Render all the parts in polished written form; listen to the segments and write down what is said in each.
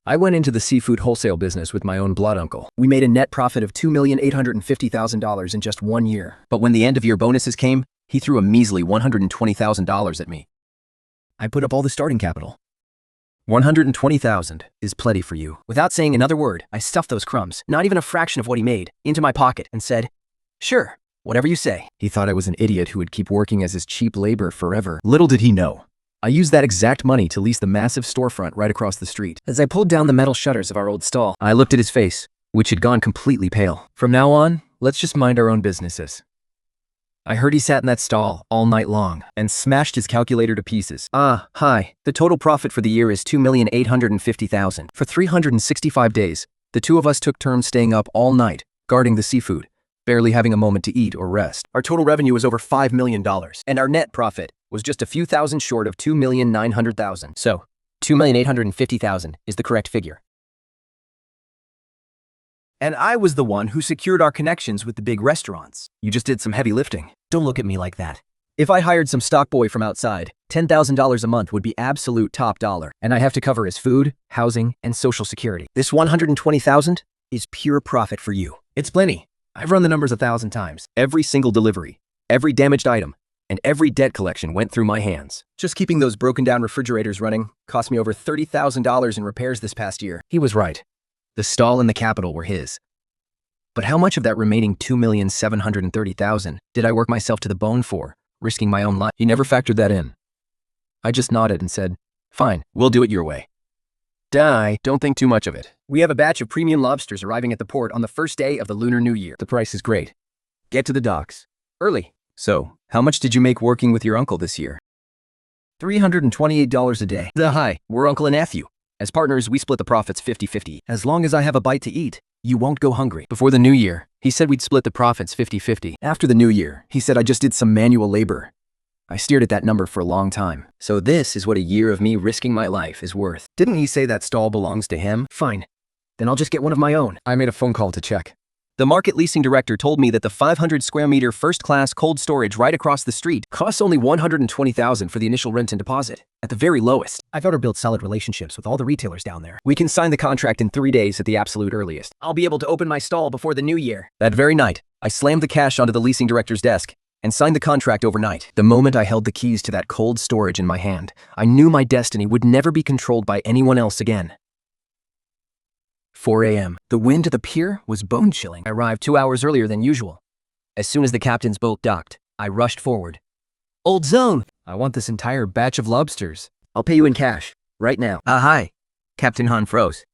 I went into the seafood wholesale business with my own blood uncle. We made a net profit of $2,850,000 in just 1 year. But when the end-of-year bonuses came, he threw a measly $120,000 at me. I put up all the starting capital. $120,000 is plenty for you. Without saying another word, I stuffed those crumbs, not even a fraction of what he made, into my pocket and said, "Sure, whatever you say." He thought I was an idiot who would keep working as his cheap labor forever. Little did he know, I used that exact money to lease the massive storefront right across the street. As I pulled down the metal shutters of our old stall, I looked at his face, which had gone completely pale. From now on, let's just mind our own businesses. I heard he sat in that stall all night long and smashed his calculator to pieces. Hi. The total profit for the year is $2,850,000. For 365 days, the two of us took turns staying up all night, guarding the seafood, barely having a moment to eat or rest. Our total revenue was over $5 million, and our net profit was just a few thousand short of $2,900,000. So, $2,850,000 is the correct figure. And I was the one who secured our connections with the big restaurants. You just did some heavy lifting. Don't look at me like that. If I hired some stock boy from outside, $10,000 a month would be absolute top dollar, and I have to cover his food, housing, and social security. This $120,000 is pure profit for you. It's plenty. I've run the numbers 1,000 times. Every single delivery, every damaged item, and every debt collection went through my hands. Just keeping those broken down refrigerators running cost me over $30,000 in repairs this past year. He was right. The stall and the capital were his. But how much of that remaining $2,730,000 did I work myself to the bone for, risking my own life? He never factored that in. I just nodded and said, "Fine, we'll do it your way." Don't think too much of it. We have a batch of premium lobsters arriving at the port on the first day of the Lunar New Year. The price is great. Get to the docks early. So, how much did you make working with your uncle this year? $328 a day. Hi, we're uncle and nephew. As partners, we split the profits 50-50. As long as I have a bite to eat, you won't go hungry. Before the new year, he said we'd split the profits 50-50. After the new year, he said I just did some manual labor. I steered at that number for a long time. So this is what a year of me risking my life is worth. Didn't he say that stall belongs to him? Fine. Then I'll just get one of my own. I made a phone call to check. The market leasing director told me that the 500 square meter first-class cold storage right across the street costs only $120,000 for the initial rent and deposit, at the very lowest. I've already built solid relationships with all the retailers down there. We can sign the contract in 3 days at the absolute earliest. I'll be able to open my stall before the new year. That very night, I slammed the cash onto the leasing director's desk and signed the contract overnight. The moment I held the keys to that cold storage in my hand, I knew my destiny would never be controlled by anyone else again. 4 a.m. The wind at the pier was bone-chilling. I arrived 2 hours earlier than usual. As soon as the captain's boat docked, I rushed forward. "Old Zone, I want this entire batch of lobsters. I'll pay you in cash, right now." Hi. Captain Han froze.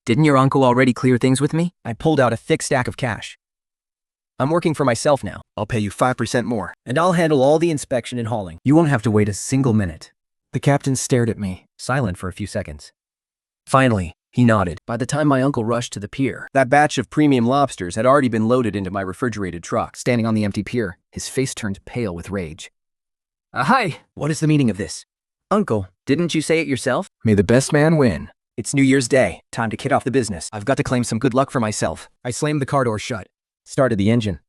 "Didn't your uncle already clear things with me?" I pulled out a thick stack of cash. "I'm working for myself now. I'll pay you 5% more, and I'll handle all the inspection and hauling. You won't have to wait a single minute." The captain stared at me, silent for a few seconds. Finally, he nodded. By the time my uncle rushed to the pier, that batch of premium lobsters had already been loaded into my refrigerated truck. Standing on the empty pier, his face turned pale with rage. Hi, what is the meaning of this? Uncle, didn't you say it yourself? May the best man win. It's New Year's Day. Time to kick off the business. I've got to claim some good luck for myself. I slammed the car door shut, started the engine,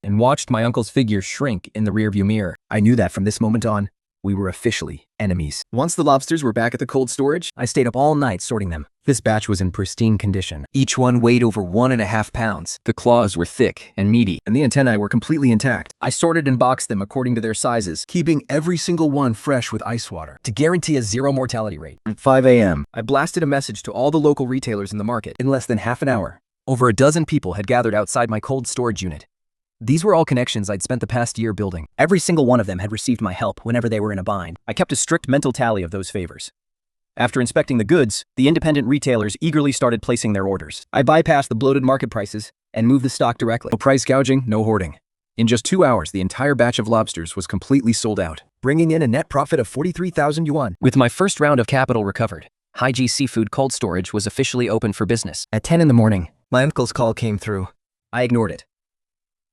and watched my uncle's figure shrink in the rearview mirror. I knew that from this moment on, we were officially enemies. Once the lobsters were back at the cold storage, I stayed up all night sorting them. This batch was in pristine condition. Each one weighed over 1.5 pounds. The claws were thick and meaty, and the antennae were completely intact. I sorted and boxed them according to their sizes, keeping every single one fresh with ice water to guarantee a zero mortality rate. At 5 a.m., I blasted a message to all the local retailers in the market. In less than half an hour, over a dozen people had gathered outside my cold storage unit. These were all connections I'd spent the past year building. Every single one of them had received my help whenever they were in a bind. I kept a strict mental tally of those favors. After inspecting the goods, the independent retailers eagerly started placing their orders. I bypassed the bloated market prices and moved the stock directly. No price gouging, no hoarding. In just 2 hours, the entire batch of lobsters was completely sold out, bringing in a net profit of 43,000 yuan. With my first round of capital recovered, Hijacked Seafood Cold Storage was officially open for business. At 10 in the morning, my uncle's call came through. I ignored it.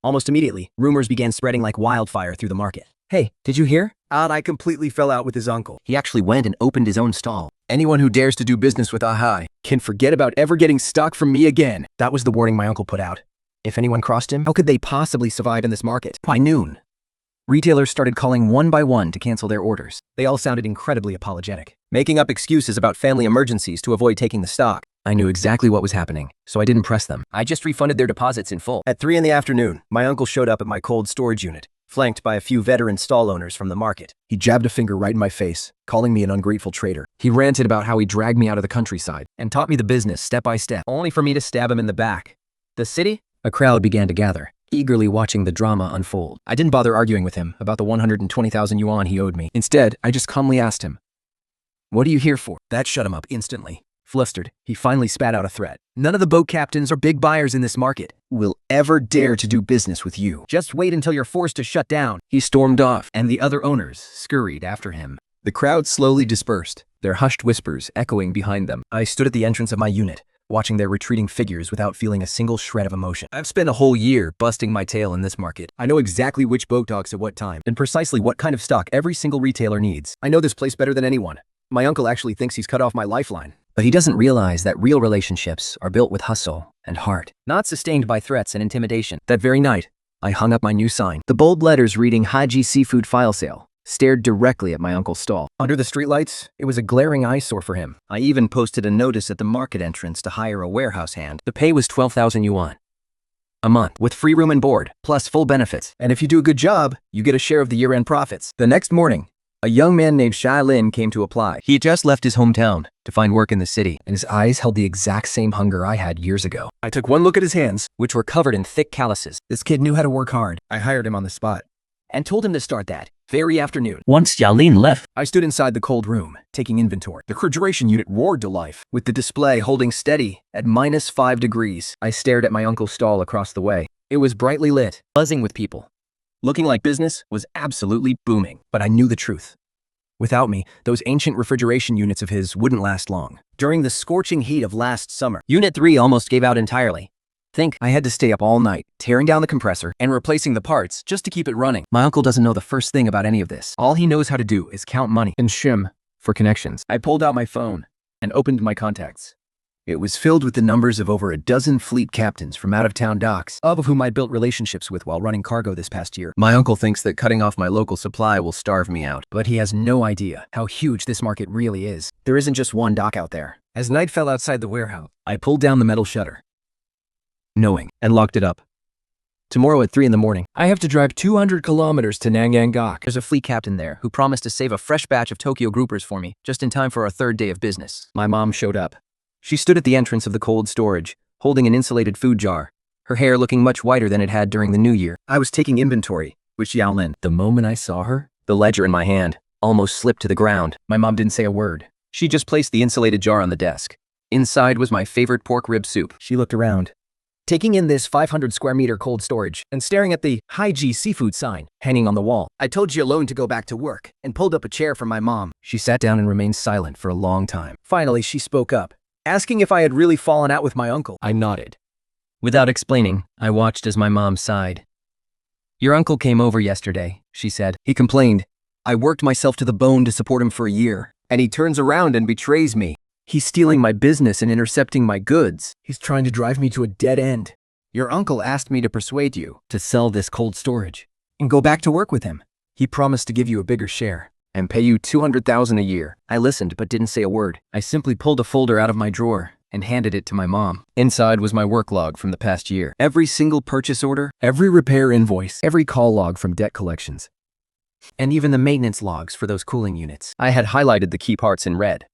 Almost immediately, rumors began spreading like wildfire through the market. Hey, did you hear? I completely fell out with his uncle. He actually went and opened his own stall. Anyone who dares to do business with Ahai can forget about ever getting stock from me again. That was the warning my uncle put out. If anyone crossed him, how could they possibly survive in this market? By noon, Retailers started calling one by one to cancel their orders. They all sounded incredibly apologetic, making up excuses about family emergencies to avoid taking the stock. I knew exactly what was happening, so I didn't press them. I just refunded their deposits in full. At 3 in the afternoon, my uncle showed up at my cold storage unit, flanked by a few veteran stall owners from the market. He jabbed a finger right in my face, calling me an ungrateful traitor. He ranted about how he dragged me out of the countryside and taught me the business step by step, only for me to stab him in the back. The city? A crowd began to gather, eagerly watching the drama unfold. I didn't bother arguing with him about the 120,000 yuan he owed me. Instead, I just calmly asked him, "What are you here for?" That shut him up instantly. Flustered, he finally spat out a threat. "None of the boat captains or big buyers in this market will ever dare to do business with you. Just wait until you're forced to shut down." He stormed off, and the other owners scurried after him. The crowd slowly dispersed, their hushed whispers echoing behind them. I stood at the entrance of my unit, watching their retreating figures without feeling a single shred of emotion. I've spent a whole year busting my tail in this market. I know exactly which boat docks at what time, and precisely what kind of stock every single retailer needs. I know this place better than anyone. My uncle actually thinks he's cut off my lifeline. But he doesn't realize that real relationships are built with hustle and heart, not sustained by threats and intimidation. That very night, I hung up my new sign. The bold letters reading Hijacked Seafood File Sale stared directly at my uncle's stall. Under the streetlights, it was a glaring eyesore for him. I even posted a notice at the market entrance to hire a warehouse hand. The pay was 12,000 yuan a month, with free room and board, plus full benefits. And if you do a good job, you get a share of the year-end profits. The next morning, a young man named Shai Lin came to apply. He had just left his hometown to find work in the city, and his eyes held the exact same hunger I had years ago. I took one look at his hands, which were covered in thick calluses. This kid knew how to work hard. I hired him on the spot and told him to start that very afternoon. Once Xiaolin left, I stood inside the cold room, taking inventory. The refrigeration unit roared to life, with the display holding steady at -5 degrees. I stared at my uncle's stall across the way. It was brightly lit, buzzing with people, looking like business was absolutely booming. But I knew the truth. Without me, those ancient refrigeration units of his wouldn't last long. During the scorching heat of last summer, Unit 3 almost gave out entirely. I had to stay up all night, tearing down the compressor and replacing the parts just to keep it running. My uncle doesn't know the first thing about any of this. All he knows how to do is count money and shim for connections. I pulled out my phone and opened my contacts. It was filled with the numbers of over a dozen fleet captains from out-of-town docks, all of whom I'd built relationships with while running cargo this past year. My uncle thinks that cutting off my local supply will starve me out, but he has no idea how huge this market really is. There isn't just one dock out there. As night fell outside the warehouse, I pulled down the metal shutter, knowing, and locked it up. Tomorrow at 3 in the morning, I have to drive 200 kilometers to Nangang Dock. There's a fleet captain there who promised to save a fresh batch of Tokyo groupers for me, just in time for our third day of business. My mom showed up. She stood at the entrance of the cold storage, holding an insulated food jar, her hair looking much whiter than it had during the New Year. I was taking inventory with Xiaolin. The moment I saw her, the ledger in my hand almost slipped to the ground. My mom didn't say a word. She just placed the insulated jar on the desk. Inside was my favorite pork rib soup. She looked around, taking in this 500 square meter cold storage and staring at the Hijacked Seafood sign hanging on the wall. I told Xiaolin to go back to work and pulled up a chair for my mom. She sat down and remained silent for a long time. Finally, she spoke up, asking if I had really fallen out with my uncle. I nodded. Without explaining, I watched as my mom sighed. "Your uncle came over yesterday," she said. "He complained. I worked myself to the bone to support him for a year, and he turns around and betrays me. He's stealing my business and intercepting my goods. He's trying to drive me to a dead end. Your uncle asked me to persuade you to sell this cold storage and go back to work with him. He promised to give you a bigger share and pay you 200,000 a year." I listened but didn't say a word. I simply pulled a folder out of my drawer and handed it to my mom. Inside was my work log from the past year. Every single purchase order, every repair invoice, every call log from debt collections, and even the maintenance logs for those cooling units. I had highlighted the key parts in red.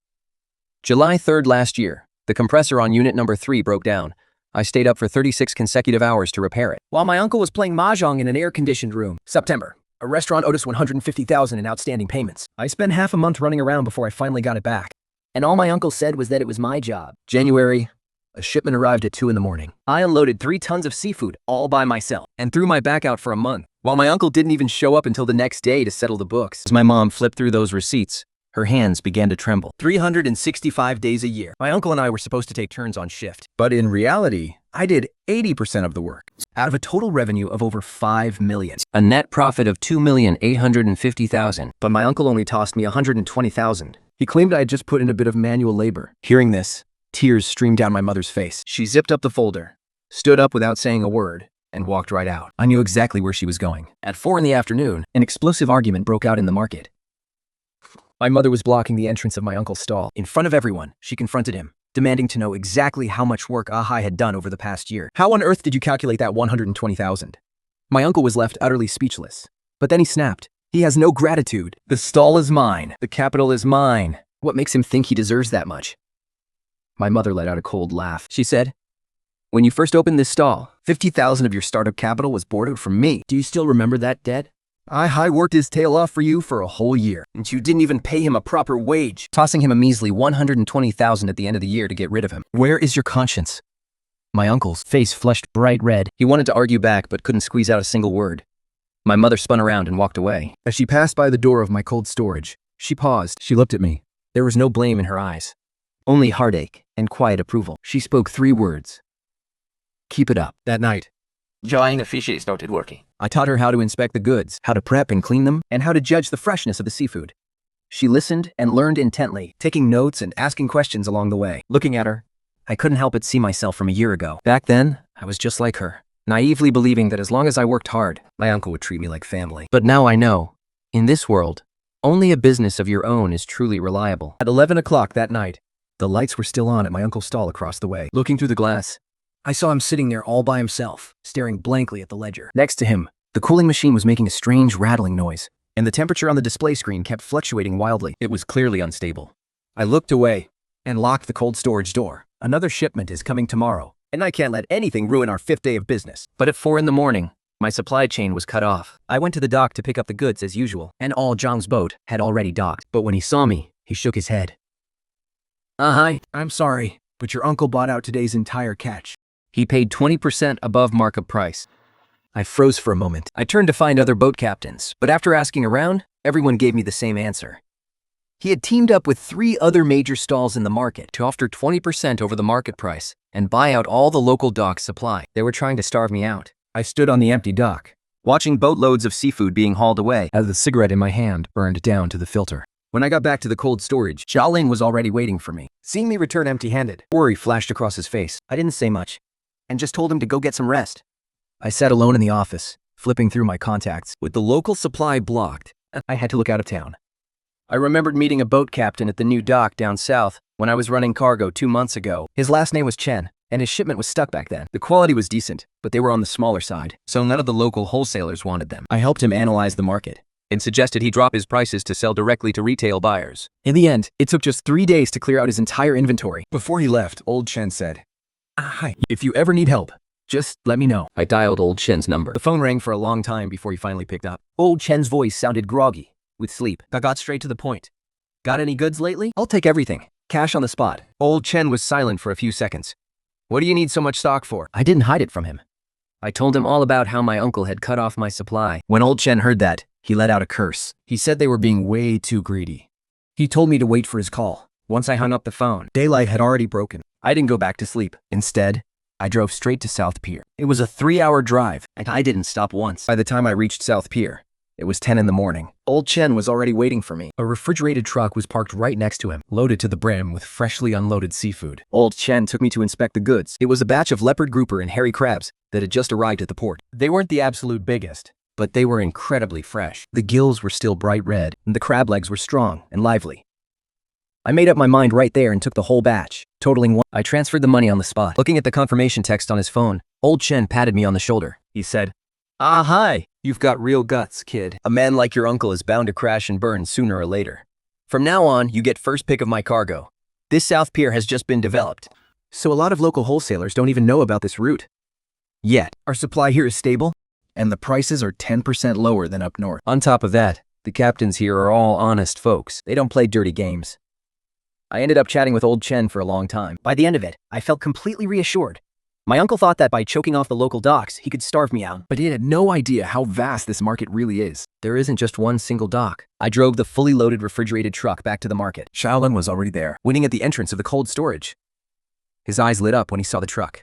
July 3rd last year, the compressor on unit number 3 broke down. I stayed up for 36 consecutive hours to repair it, while my uncle was playing mahjong in an air-conditioned room. September, a restaurant owed us 150,000 in outstanding payments. I spent half a month running around before I finally got it back, and all my uncle said was that it was my job. January, a shipment arrived at 2 in the morning. I unloaded 3 tons of seafood all by myself and threw my back out for a month, while my uncle didn't even show up until the next day to settle the books. As my mom flipped through those receipts, her hands began to tremble. 365 days a year. My uncle and I were supposed to take turns on shift, but in reality, I did 80% of the work, out of a total revenue of over 5 million. A net profit of 2,850,000. But my uncle only tossed me 120,000. He claimed I had just put in a bit of manual labor. Hearing this, tears streamed down my mother's face. She zipped up the folder, stood up without saying a word, and walked right out. I knew exactly where she was going. At 4 in the afternoon, an explosive argument broke out in the market. My mother was blocking the entrance of my uncle's stall. In front of everyone, she confronted him, demanding to know exactly how much work Ahai had done over the past year. How on earth did you calculate that 120,000? My uncle was left utterly speechless. But then he snapped. He has no gratitude. The stall is mine. The capital is mine. What makes him think he deserves that much? My mother let out a cold laugh. She said, "When you first opened this stall, 50,000 of your startup capital was borrowed from me. Do you still remember that, Dad? I worked his tail off for you for a whole year, and you didn't even pay him a proper wage, tossing him a measly 120,000 at the end of the year to get rid of him. Where is your conscience?" My uncle's face flushed bright red. He wanted to argue back, but couldn't squeeze out a single word. My mother spun around and walked away. As she passed by the door of my cold storage, she paused. She looked at me. There was no blame in her eyes, only heartache and quiet approval. She spoke 3 words. Keep it up. That night, Drying officially started working. I taught her how to inspect the goods, how to prep and clean them, and how to judge the freshness of the seafood. She listened and learned intently, taking notes and asking questions along the way. Looking at her, I couldn't help but see myself from a year ago. Back then, I was just like her, naively believing that as long as I worked hard, my uncle would treat me like family. But now I know, in this world, only a business of your own is truly reliable. At 11 o'clock that night, the lights were still on at my uncle's stall across the way. Looking through the glass, I saw him sitting there all by himself, staring blankly at the ledger. Next to him, the cooling machine was making a strange rattling noise, and the temperature on the display screen kept fluctuating wildly. It was clearly unstable. I looked away and locked the cold storage door. Another shipment is coming tomorrow, and I can't let anything ruin our 5th day of business. But at 4 in the morning, my supply chain was cut off. I went to the dock to pick up the goods as usual, and all Zhang's boat had already docked. But when he saw me, he shook his head. Hi. I'm sorry, but your uncle bought out today's entire catch. He paid 20% above markup price. I froze for a moment. I turned to find other boat captains, but after asking around, everyone gave me the same answer. He had teamed up with 3 other major stalls in the market to offer 20% over the market price and buy out all the local dock supply. They were trying to starve me out. I stood on the empty dock, watching boatloads of seafood being hauled away as the cigarette in my hand burned down to the filter. When I got back to the cold storage, Xiaolin was already waiting for me. Seeing me return empty-handed, worry flashed across his face. I didn't say much, and just told him to go get some rest. I sat alone in the office, flipping through my contacts. With the local supply blocked, I had to look out of town. I remembered meeting a boat captain at the new dock down south when I was running cargo 2 months ago. His last name was Chen, and his shipment was stuck back then. The quality was decent, but they were on the smaller side, so none of the local wholesalers wanted them. I helped him analyze the market and suggested he drop his prices to sell directly to retail buyers. In the end, it took just 3 days to clear out his entire inventory. Before he left, old Chen said, "Hi, if you ever need help, just let me know." I dialed old Chen's number. The phone rang for a long time before he finally picked up. Old Chen's voice sounded groggy with sleep. I got straight to the point. "Got any goods lately? I'll take everything. Cash on the spot." Old Chen was silent for a few seconds. "What do you need so much stock for?" I didn't hide it from him. I told him all about how my uncle had cut off my supply. When old Chen heard that, he let out a curse. He said they were being way too greedy. He told me to wait for his call. Once I hung up the phone, daylight had already broken. I didn't go back to sleep. Instead, I drove straight to South Pier. It was a 3-hour drive, and I didn't stop once. By the time I reached South Pier, it was 10 in the morning. Old Chen was already waiting for me. A refrigerated truck was parked right next to him, loaded to the brim with freshly unloaded seafood. Old Chen took me to inspect the goods. It was a batch of leopard grouper and hairy crabs that had just arrived at the port. They weren't the absolute biggest, but they were incredibly fresh. The gills were still bright red, and the crab legs were strong and lively. I made up my mind right there and took the whole batch, totaling one. I transferred the money on the spot. Looking at the confirmation text on his phone, old Chen patted me on the shoulder. He said, Hi, you've got real guts, kid. A man like your uncle is bound to crash and burn sooner or later. From now on, you get first pick of my cargo. This South Pier has just been developed, so a lot of local wholesalers don't even know about this route. Yet, our supply here is stable, and the prices are 10% lower than up north. On top of that, the captains here are all honest folks. They don't play dirty games. I ended up chatting with old Chen for a long time. By the end of it, I felt completely reassured. My uncle thought that by choking off the local docks, he could starve me out. But he had no idea how vast this market really is. There isn't just one single dock. I drove the fully loaded refrigerated truck back to the market. Shaolin was already there, waiting at the entrance of the cold storage. His eyes lit up when he saw the truck.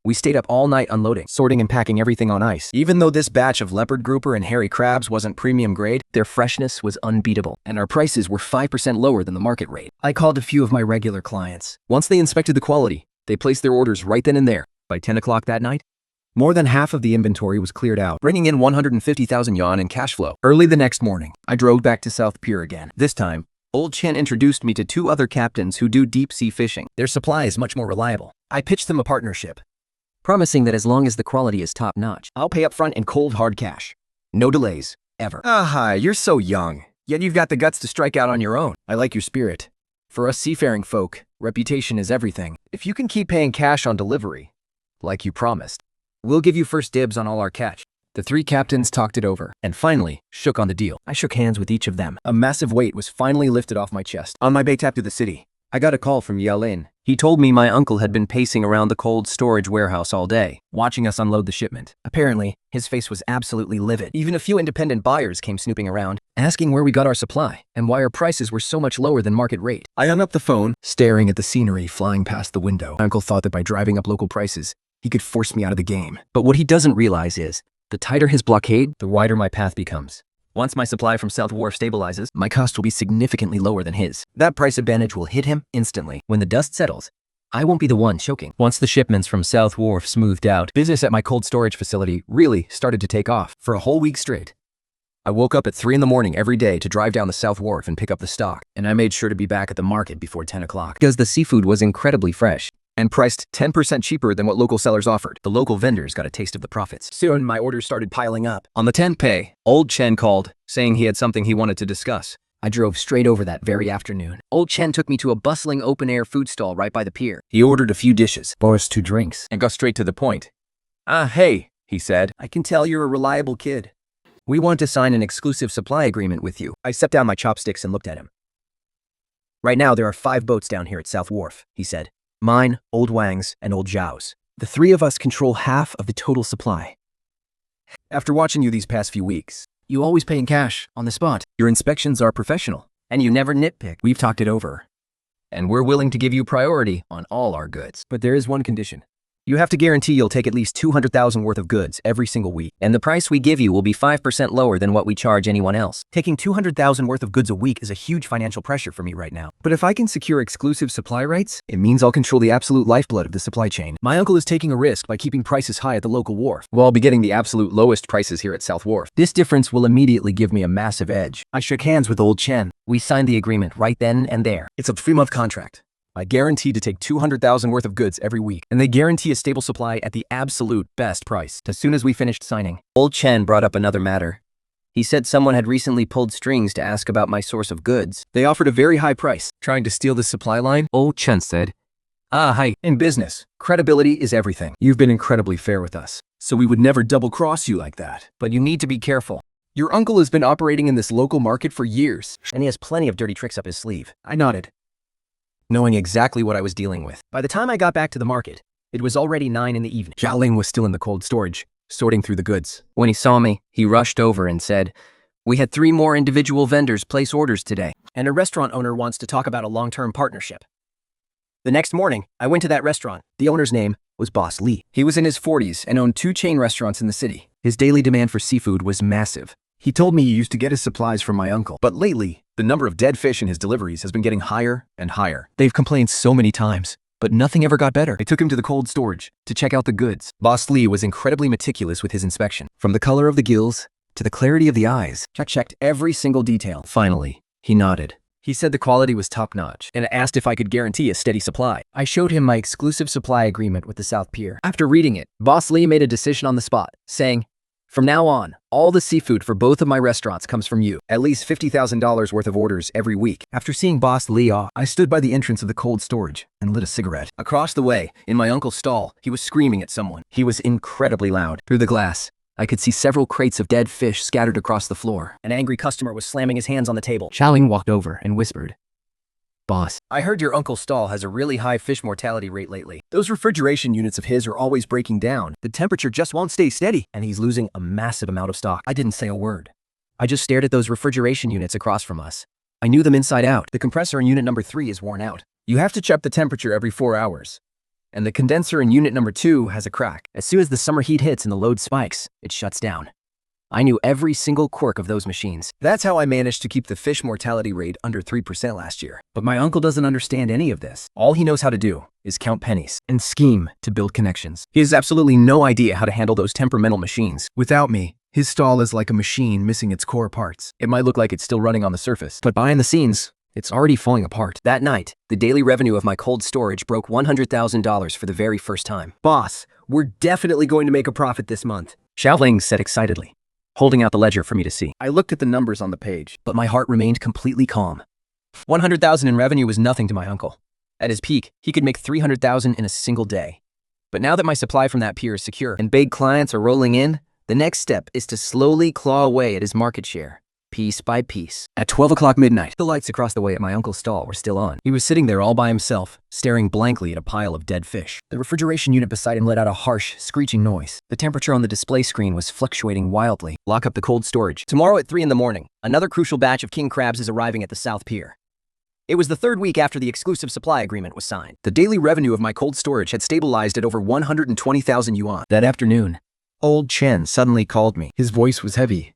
We stayed up all night unloading, sorting and packing everything on ice. Even though this batch of leopard grouper and hairy crabs wasn't premium grade, their freshness was unbeatable, and our prices were 5% lower than the market rate. I called a few of my regular clients. Once they inspected the quality, they placed their orders right then and there. By 10 o'clock that night, More than half of the inventory was cleared out, bringing in 150,000 yuan in cash flow. Early the next morning, I drove back to South Pier again. This time, Old Chen introduced me to two other captains who do deep-sea fishing. Their supply is much more reliable. I pitched them a partnership, promising that as long as the quality is top-notch, I'll pay up front in cold hard cash. No delays, ever. Hi, you're so young, yet you've got the guts to strike out on your own. I like your spirit. For us seafaring folk, reputation is everything. If you can keep paying cash on delivery, like you promised, we'll give you first dibs on all our catch. The three captains talked it over, and finally, shook on the deal. I shook hands with each of them. A massive weight was finally lifted off my chest. On my way tap to the city, I got a call from Yelin. He told me my uncle had been pacing around the cold storage warehouse all day, watching us unload the shipment. Apparently, his face was absolutely livid. Even a few independent buyers came snooping around, asking where we got our supply, and why our prices were so much lower than market rate. I hung up the phone, staring at the scenery flying past the window. My uncle thought that by driving up local prices, he could force me out of the game. But what he doesn't realize is, the tighter his blockade, the wider my path becomes. Once my supply from South Wharf stabilizes, my cost will be significantly lower than his. That price advantage will hit him instantly. When the dust settles, I won't be the one choking. Once the shipments from South Wharf smoothed out, business at my cold storage facility really started to take off. For a whole week straight, I woke up at 3 in the morning every day to drive down the South Wharf and pick up the stock, and I made sure to be back at the market before 10 o'clock. Because the seafood was incredibly fresh and priced 10% cheaper than what local sellers offered. The local vendors got a taste of the profits. Soon, my orders started piling up. On the 10th pay, Old Chen called, saying he had something he wanted to discuss. I drove straight over that very afternoon. Old Chen took me to a bustling open-air food stall right by the pier. He ordered a few dishes, bought us 2 drinks, and got straight to the point. Hey, he said. I can tell you're a reliable kid. We want to sign an exclusive supply agreement with you. I set down my chopsticks and looked at him. Right now, there are 5 boats down here at South Wharf, he said. Mine, Old Wang's, and Old Zhao's. The 3 of us control half of the total supply. After watching you these past few weeks, you always pay in cash, on the spot. Your inspections are professional, and you never nitpick. We've talked it over, and we're willing to give you priority on all our goods. But there is one condition. You have to guarantee you'll take at least 200,000 worth of goods every single week, and the price we give you will be 5% lower than what we charge anyone else. Taking 200,000 worth of goods a week is a huge financial pressure for me right now. But if I can secure exclusive supply rights, it means I'll control the absolute lifeblood of the supply chain. My uncle is taking a risk by keeping prices high at the local wharf, while I'll be getting the absolute lowest prices here at South Wharf. This difference will immediately give me a massive edge. I shook hands with Old Chen. We signed the agreement right then and there. It's a 3-month contract. I guarantee to take 200,000 worth of goods every week, and they guarantee a stable supply at the absolute best price. As soon as we finished signing, Old Chen brought up another matter. He said someone had recently pulled strings to ask about my source of goods. They offered a very high price, trying to steal the supply line. Old Chen said, Hi. In business, credibility is everything. You've been incredibly fair with us, so we would never double-cross you like that. But you need to be careful. Your uncle has been operating in this local market for years, and he has plenty of dirty tricks up his sleeve. I nodded, knowing exactly what I was dealing with. By the time I got back to the market, it was already 9 in the evening. Xiaoling was still in the cold storage, sorting through the goods. When he saw me, he rushed over and said, We had 3 more individual vendors place orders today, and a restaurant owner wants to talk about a long-term partnership. The next morning, I went to that restaurant. The owner's name was Boss Li. He was in his 40s and owned 2 chain restaurants in the city. His daily demand for seafood was massive. He told me he used to get his supplies from my uncle, but lately, the number of dead fish in his deliveries has been getting higher and higher. They've complained so many times, but nothing ever got better. I took him to the cold storage to check out the goods. Boss Li was incredibly meticulous with his inspection. From the color of the gills to the clarity of the eyes, checked every single detail. Finally, he nodded. He said the quality was top-notch and asked if I could guarantee a steady supply. I showed him my exclusive supply agreement with the South Pier. After reading it, Boss Li made a decision on the spot, saying, From now on, all the seafood for both of my restaurants comes from you. At least $50,000 worth of orders every week. After seeing Boss Li off, I stood by the entrance of the cold storage and lit a cigarette. Across the way, in my uncle's stall, he was screaming at someone. He was incredibly loud. Through the glass, I could see several crates of dead fish scattered across the floor. An angry customer was slamming his hands on the table. Xiaoling walked over and whispered, Boss, I heard your uncle's stall has a really high fish mortality rate lately. Those refrigeration units of his are always breaking down. The temperature just won't stay steady, and he's losing a massive amount of stock. I didn't say a word. I just stared at those refrigeration units across from us. I knew them inside out. The compressor in unit number 3 is worn out. You have to check the temperature every 4 hours. And the condenser in unit number 2 has a crack. As soon as the summer heat hits and the load spikes, it shuts down. I knew every single quirk of those machines. That's how I managed to keep the fish mortality rate under 3% last year. But my uncle doesn't understand any of this. All he knows how to do is count pennies and scheme to build connections. He has absolutely no idea how to handle those temperamental machines. Without me, his stall is like a machine missing its core parts. It might look like it's still running on the surface, but behind the scenes, it's already falling apart. That night, the daily revenue of my cold storage broke $100,000 for the very first time. Boss, we're definitely going to make a profit this month, Xiaoling said excitedly, holding out the ledger for me to see. I looked at the numbers on the page, but my heart remained completely calm. 100,000 in revenue was nothing to my uncle. At his peak, he could make 300,000 in a single day. But now that my supply from that pier is secure and big clients are rolling in, the next step is to slowly claw away at his market share, piece by piece. At 12 o'clock midnight, the lights across the way at my uncle's stall were still on. He was sitting there all by himself, staring blankly at a pile of dead fish. The refrigeration unit beside him let out a harsh, screeching noise. The temperature on the display screen was fluctuating wildly. Lock up the cold storage. Tomorrow at 3 in the morning, another crucial batch of king crabs is arriving at the South Pier. It was the third week after the exclusive supply agreement was signed. The daily revenue of my cold storage had stabilized at over 120,000 yuan. That afternoon, old Chen suddenly called me. His voice was heavy.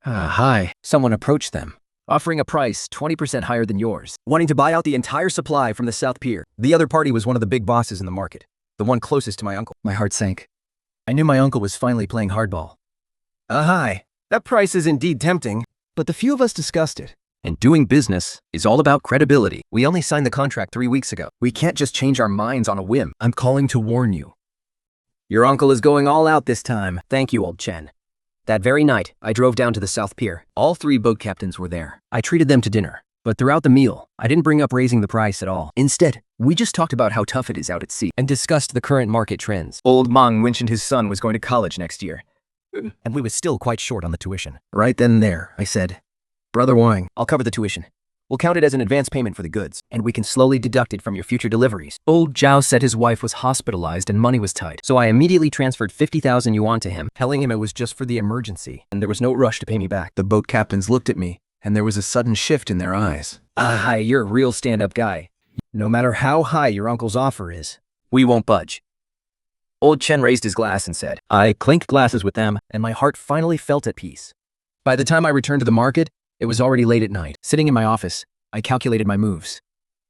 Hi. Someone approached them, offering a price 20% higher than yours, wanting to buy out the entire supply from the South Pier. The other party was one of the big bosses in the market, the one closest to my uncle. My heart sank. I knew my uncle was finally playing hardball. Hi. That price is indeed tempting, but the few of us discussed it. And doing business is all about credibility. We only signed the contract 3 weeks ago. We can't just change our minds on a whim. I'm calling to warn you. Your uncle is going all out this time. Thank you, old Chen. That very night, I drove down to the South Pier. All 3 boat captains were there. I treated them to dinner. But throughout the meal, I didn't bring up raising the price at all. Instead, we just talked about how tough it is out at sea and discussed the current market trends. Old Meng mentioned his son was going to college next year, and we was still quite short on the tuition. Right then and there, I said, Brother Wang, I'll cover the tuition. We'll count it as an advance payment for the goods, and we can slowly deduct it from your future deliveries. Old Zhao said his wife was hospitalized and money was tight, so I immediately transferred 50,000 yuan to him, telling him it was just for the emergency, and there was no rush to pay me back. The boat captains looked at me, and there was a sudden shift in their eyes. Hi, you're a real stand-up guy. No matter how high your uncle's offer is, we won't budge. Old Chen raised his glass and said, I clinked glasses with them, and my heart finally felt at peace. By the time I returned to the market, it was already late at night. Sitting in my office, I calculated my moves.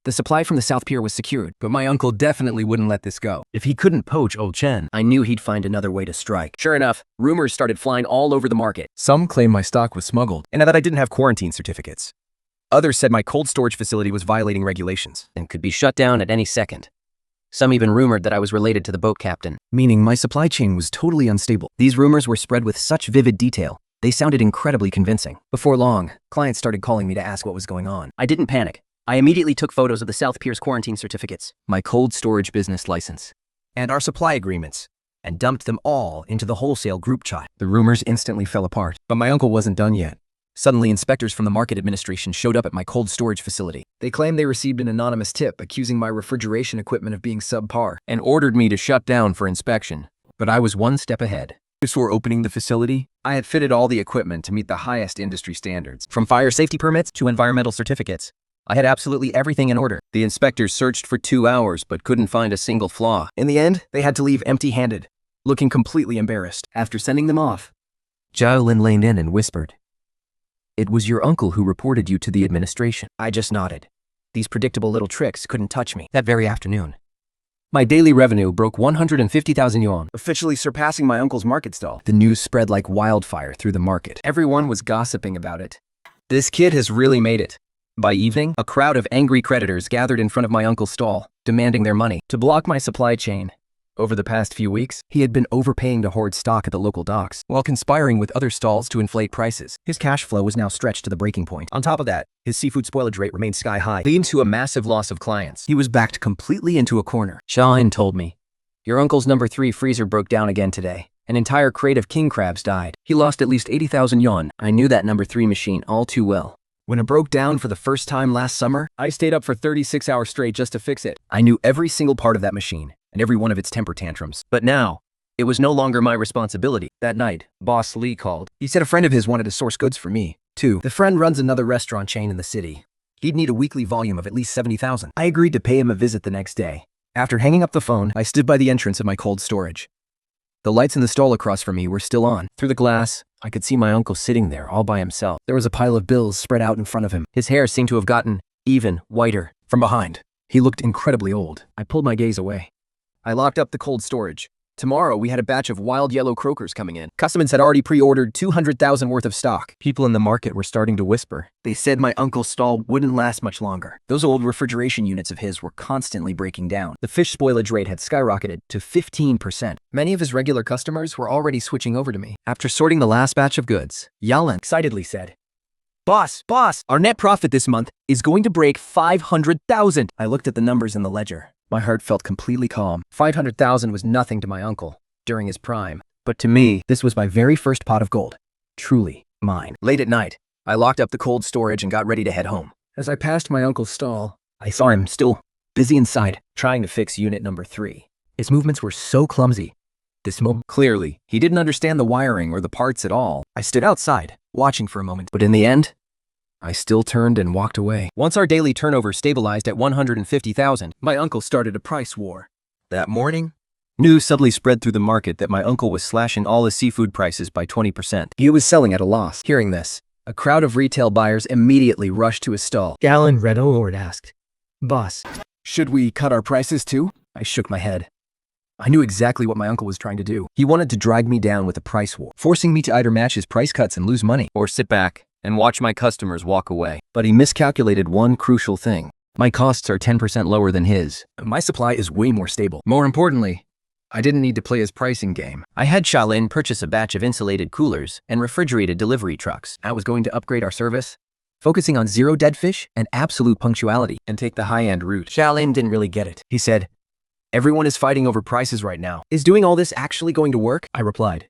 The supply from the South Pier was secured, but my uncle definitely wouldn't let this go. If he couldn't poach old Chen, I knew he'd find another way to strike. Sure enough, rumors started flying all over the market. Some claimed my stock was smuggled, and that I didn't have quarantine certificates. Others said my cold storage facility was violating regulations and could be shut down at any second. Some even rumored that I was related to the boat captain, meaning my supply chain was totally unstable. These rumors were spread with such vivid detail. They sounded incredibly convincing. Before long, clients started calling me to ask what was going on. I didn't panic. I immediately took photos of the South Pier's quarantine certificates, my cold storage business license, and our supply agreements, and dumped them all into the wholesale group chat. The rumors instantly fell apart, but my uncle wasn't done yet. Suddenly, inspectors from the market administration showed up at my cold storage facility. They claimed they received an anonymous tip accusing my refrigeration equipment of being subpar and ordered me to shut down for inspection. But I was one step ahead. Before opening the facility, I had fitted all the equipment to meet the highest industry standards. From fire safety permits to environmental certificates, I had absolutely everything in order. The inspectors searched for 2 hours but couldn't find a single flaw. In the end, they had to leave empty-handed, looking completely embarrassed. After sending them off, Zhao Lin leaned in and whispered, It was your uncle who reported you to the administration. I just nodded. These predictable little tricks couldn't touch me. That very afternoon, my daily revenue broke 150,000 yuan, officially surpassing my uncle's market stall. The news spread like wildfire through the market. Everyone was gossiping about it. This kid has really made it. By evening, a crowd of angry creditors gathered in front of my uncle's stall, demanding their money to block my supply chain. Over the past few weeks, he had been overpaying to hoard stock at the local docks, while conspiring with other stalls to inflate prices. His cash flow was now stretched to the breaking point. On top of that, his seafood spoilage rate remained sky high, leading to a massive loss of clients. He was backed completely into a corner. Shahin told me, Your uncle's number 3 freezer broke down again today. An entire crate of king crabs died. He lost at least 80,000 yuan. I knew that number 3 machine all too well. When it broke down for the first time last summer, I stayed up for 36 hours straight just to fix it. I knew every single part of that machine and every one of its temper tantrums. But now, it was no longer my responsibility. That night, Boss Lee called. He said a friend of his wanted to source goods for me, too. The friend runs another restaurant chain in the city. He'd need a weekly volume of at least 70,000. I agreed to pay him a visit the next day. After hanging up the phone, I stood by the entrance of my cold storage. The lights in the stall across from me were still on. Through the glass, I could see my uncle sitting there all by himself. There was a pile of bills spread out in front of him. His hair seemed to have gotten even whiter from behind. He looked incredibly old. I pulled my gaze away. I locked up the cold storage. Tomorrow, we had a batch of wild yellow croakers coming in. Customers had already pre-ordered 200,000 worth of stock. People in the market were starting to whisper. They said my uncle's stall wouldn't last much longer. Those old refrigeration units of his were constantly breaking down. The fish spoilage rate had skyrocketed to 15%. Many of his regular customers were already switching over to me. After sorting the last batch of goods, Yalan excitedly said, Boss, our net profit this month is going to break 500,000. I looked at the numbers in the ledger. My heart felt completely calm. 500,000 was nothing to my uncle during his prime. But to me, this was my very first pot of gold. Truly mine. Late at night, I locked up the cold storage and got ready to head home. As I passed my uncle's stall, I saw him still busy inside, trying to fix unit number 3. His movements were so clumsy. This moment, clearly, he didn't understand the wiring or the parts at all. I stood outside, watching for a moment. But in the end, I still turned and walked away. Once our daily turnover stabilized at 150,000, my uncle started a price war. That morning, news suddenly spread through the market that my uncle was slashing all his seafood prices by 20%. He was selling at a loss. Hearing this, a crowd of retail buyers immediately rushed to his stall. Galen Red Lord asked, Boss, Should we cut our prices too? I shook my head. I knew exactly what my uncle was trying to do. He wanted to drag me down with a price war, forcing me to either match his price cuts and lose money, or sit back and watch my customers walk away. But he miscalculated one crucial thing. My costs are 10% lower than his. My supply is way more stable. More importantly, I didn't need to play his pricing game. I had Shaolin purchase a batch of insulated coolers and refrigerated delivery trucks. I was going to upgrade our service, focusing on zero dead fish and absolute punctuality, and take the high-end route. Shaolin didn't really get it. He said, Everyone is fighting over prices right now. Is doing all this actually going to work? I replied.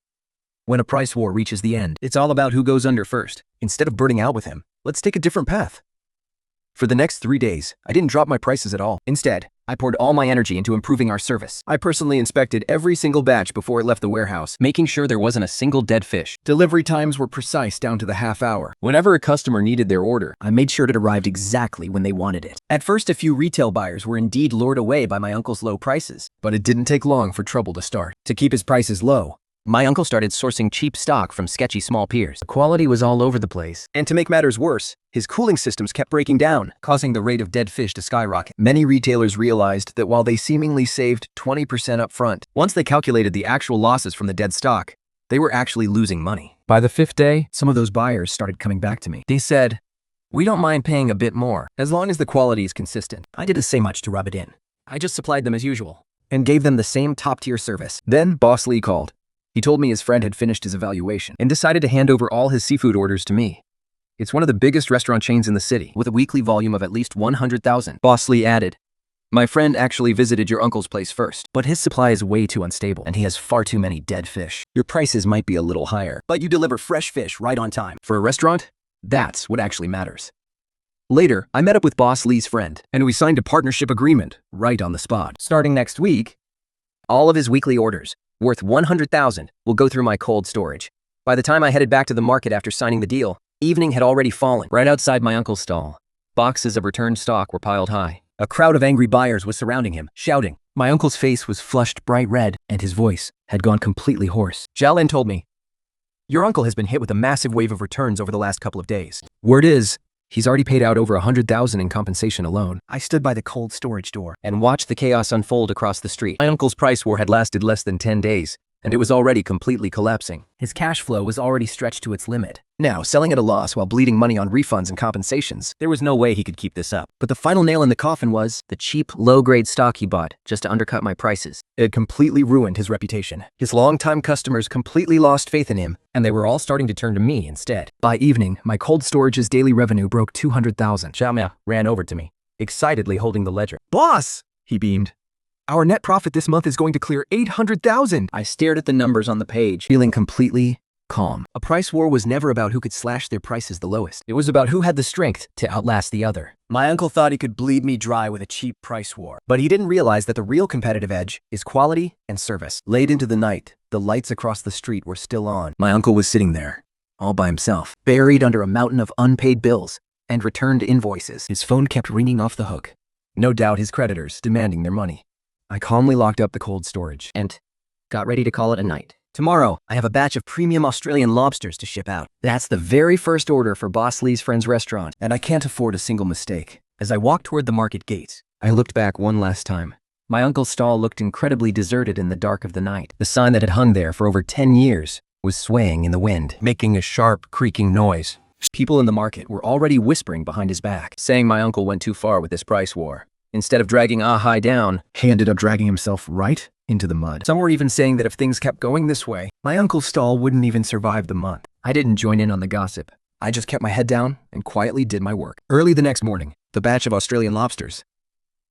When a price war reaches the end, it's all about who goes under first. Instead of burning out with him, let's take a different path. For the next 3 days, I didn't drop my prices at all. Instead, I poured all my energy into improving our service. I personally inspected every single batch before it left the warehouse, making sure there wasn't a single dead fish. Delivery times were precise down to the half hour. Whenever a customer needed their order, I made sure it arrived exactly when they wanted it. At first, a few retail buyers were indeed lured away by my uncle's low prices, but it didn't take long for trouble to start. To keep his prices low, my uncle started sourcing cheap stock from sketchy small piers. The quality was all over the place. And to make matters worse, his cooling systems kept breaking down, causing the rate of dead fish to skyrocket. Many retailers realized that while they seemingly saved 20% up front, once they calculated the actual losses from the dead stock, they were actually losing money. By the 5th day, some of those buyers started coming back to me. They said, We don't mind paying a bit more, as long as the quality is consistent. I didn't say much to rub it in. I just supplied them as usual, and gave them the same top-tier service. Then Boss Lee called. He told me his friend had finished his evaluation and decided to hand over all his seafood orders to me. It's one of the biggest restaurant chains in the city, with a weekly volume of at least 100,000. Boss Lee added, My friend actually visited your uncle's place first, but his supply is way too unstable and he has far too many dead fish. Your prices might be a little higher, but you deliver fresh fish right on time. For a restaurant, that's what actually matters. Later, I met up with Boss Lee's friend, and we signed a partnership agreement right on the spot. Starting next week, all of his weekly orders, worth 100,000, will go through my cold storage. By the time I headed back to the market after signing the deal, evening had already fallen. Right outside my uncle's stall, boxes of returned stock were piled high. A crowd of angry buyers was surrounding him, shouting. My uncle's face was flushed bright red, and his voice had gone completely hoarse. Xiaolin told me, Your uncle has been hit with a massive wave of returns over the last couple of days. Word is, he's already paid out over 100,000 in compensation alone. I stood by the cold storage door and watched the chaos unfold across the street. My uncle's price war had lasted less than 10 days, and it was already completely collapsing. His cash flow was already stretched to its limit. Now, selling at a loss while bleeding money on refunds and compensations, there was no way he could keep this up. But the final nail in the coffin was the cheap, low-grade stock he bought just to undercut my prices. It had completely ruined his reputation. His longtime customers completely lost faith in him, and they were all starting to turn to me instead. By evening, my cold storage's daily revenue broke 200,000. Xiaomia ran over to me, excitedly holding the ledger. Boss! He beamed. Our net profit this month is going to clear 800,000. I stared at the numbers on the page, feeling completely calm. A price war was never about who could slash their prices the lowest. It was about who had the strength to outlast the other. My uncle thought he could bleed me dry with a cheap price war, but he didn't realize that the real competitive edge is quality and service. Late into the night, the lights across the street were still on. My uncle was sitting there, all by himself, buried under a mountain of unpaid bills and returned invoices. His phone kept ringing off the hook. No doubt his creditors demanding their money. I calmly locked up the cold storage and got ready to call it a night. Tomorrow, I have a batch of premium Australian lobsters to ship out. That's the very first order for Boss Lee's Friends restaurant, and I can't afford a single mistake. As I walked toward the market gates, I looked back one last time. My uncle's stall looked incredibly deserted in the dark of the night. The sign that had hung there for over 10 years was swaying in the wind, making a sharp, creaking noise. People in the market were already whispering behind his back, saying my uncle went too far with this price war. Instead of dragging Ahai down, He ended up dragging himself right into the mud. some were even saying that if things kept going this way, my uncle's stall wouldn't even survive the month. I didn't join in on the gossip. I just kept my head down and quietly did my work. Early the next morning, the batch of Australian lobsters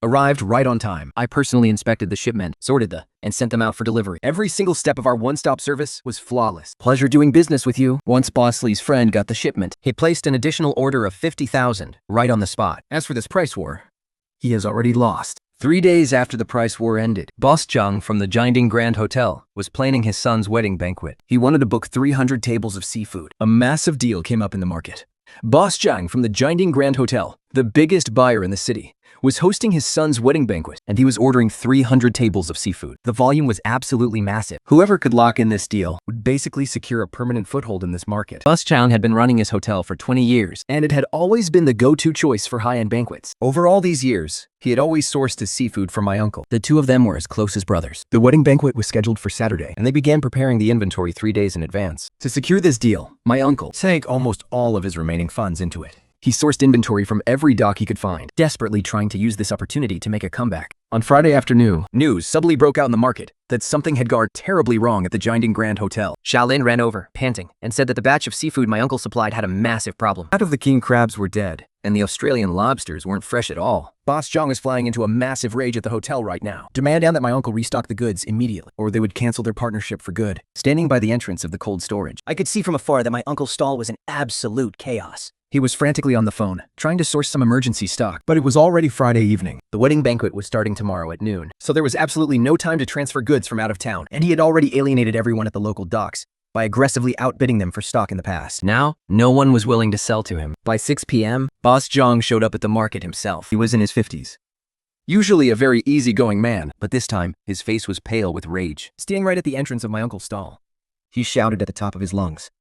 arrived right on time. I personally inspected the shipment, sorted and sent them out for delivery. Every single step of our one-stop service was flawless. Pleasure doing business with you. Once Boss Lee's friend got the shipment, he placed an additional order of 50,000 right on the spot. As for this price war, he has already lost. 3 days after the price war ended, Boss Zhang from the Jianding Grand Hotel was planning his son's wedding banquet. He wanted to book 300 tables of seafood. A massive deal came up in the market. Boss Zhang from the Jianding Grand Hotel, the biggest buyer in the city, was hosting his son's wedding banquet, and he was ordering 300 tables of seafood. The volume was absolutely massive. Whoever could lock in this deal would basically secure a permanent foothold in this market. Boss Zhang had been running his hotel for 20 years, and it had always been the go-to choice for high-end banquets. Over all these years, he had always sourced his seafood from my uncle. The two of them were as close as brothers. The wedding banquet was scheduled for Saturday, and they began preparing the inventory 3 days in advance. To secure this deal, my uncle sank almost all of his remaining funds into it. He sourced inventory from every dock he could find, desperately trying to use this opportunity to make a comeback. On Friday afternoon, news suddenly broke out in the market that something had gone terribly wrong at the Jianding Grand Hotel. Xiaolin ran over, panting, and said that the batch of seafood my uncle supplied had a massive problem. Half of the king crabs were dead, and the Australian lobsters weren't fresh at all. Boss Zhang is flying into a massive rage at the hotel right now, demanding that my uncle restock the goods immediately, or they would cancel their partnership for good. Standing by the entrance of the cold storage, I could see from afar that my uncle's stall was in absolute chaos. He was frantically on the phone, trying to source some emergency stock, but it was already Friday evening. The wedding banquet was starting tomorrow at noon, so there was absolutely no time to transfer goods from out of town, and he had already alienated everyone at the local docks by aggressively outbidding them for stock in the past. Now, no one was willing to sell to him. By 6 p.m., Boss Zhang showed up at the market himself. He was in his 50s. Usually a very easygoing man, but this time, his face was pale with rage. Standing right at the entrance of my uncle's stall, he shouted at the top of his lungs,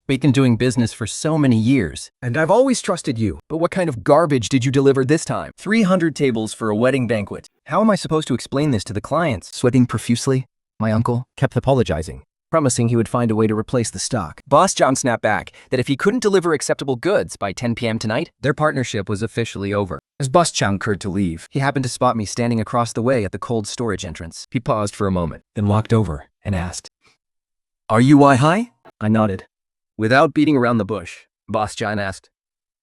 "We've been doing business for so many years, and I've always trusted you, but what kind of garbage did you deliver this time? 300 tables for a wedding banquet. How am I supposed to explain this to the clients?" Sweating profusely, my uncle kept apologizing, promising he would find a way to replace the stock. Boss Zhang snapped back that if he couldn't deliver acceptable goods by 10 p.m. tonight, their partnership was officially over. As Boss Zhang turned to leave, he happened to spot me standing across the way at the cold storage entrance. He paused for a moment, then walked over and asked, "Are you Hai?" I nodded. Without beating around the bush, Boss Zhang asked,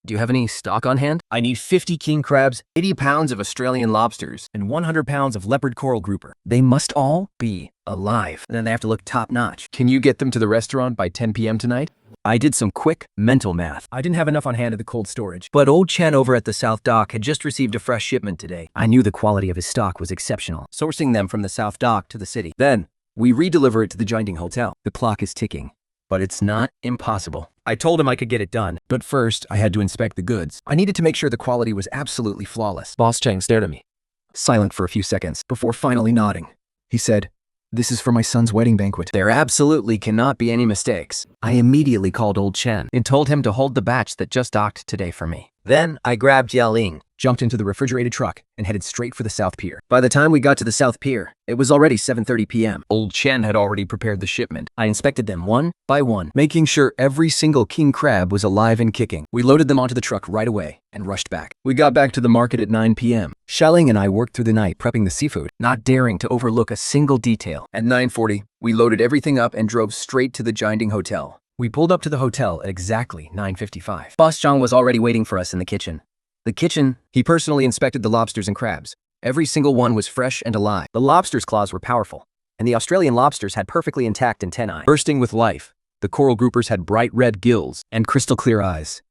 "Do you have any stock on hand? I need 50 king crabs, 80 pounds of Australian lobsters, and 100 pounds of leopard coral grouper. They must all be alive, and then they have to look top-notch. Can you get them to the restaurant by 10 p.m. tonight?" I did some quick mental math. I didn't have enough on hand at the cold storage, but old Chen over at the South Dock had just received a fresh shipment today. I knew the quality of his stock was exceptional, sourcing them from the South Dock to the city. Then, we redeliver it to the Jianding Hotel. The clock is ticking, but it's not impossible. I told him I could get it done, but first I had to inspect the goods. I needed to make sure the quality was absolutely flawless. Boss Chang stared at me, silent for a few seconds, before finally nodding. He said, "This is for my son's wedding banquet. There absolutely cannot be any mistakes." I immediately called old Chen and told him to hold the batch that just docked today for me. Then I grabbed Yaling, jumped into the refrigerated truck, and headed straight for the South Pier. By the time we got to the South Pier, it was already 7:30 p.m. Old Chen had already prepared the shipment. I inspected them one by one, making sure every single king crab was alive and kicking. We loaded them onto the truck right away and rushed back. We got back to the market at 9 p.m. Xiaoling and I worked through the night prepping the seafood, not daring to overlook a single detail. At 9:40, we loaded everything up and drove straight to the Jianding Hotel. We pulled up to the hotel at exactly 9:55. Boss Zhang was already waiting for us in the kitchen. He personally inspected the lobsters and crabs. Every single one was fresh and alive. The lobster's claws were powerful, and the Australian lobsters had perfectly intact antennae, bursting with life. The coral groupers had bright red gills and crystal clear eyes.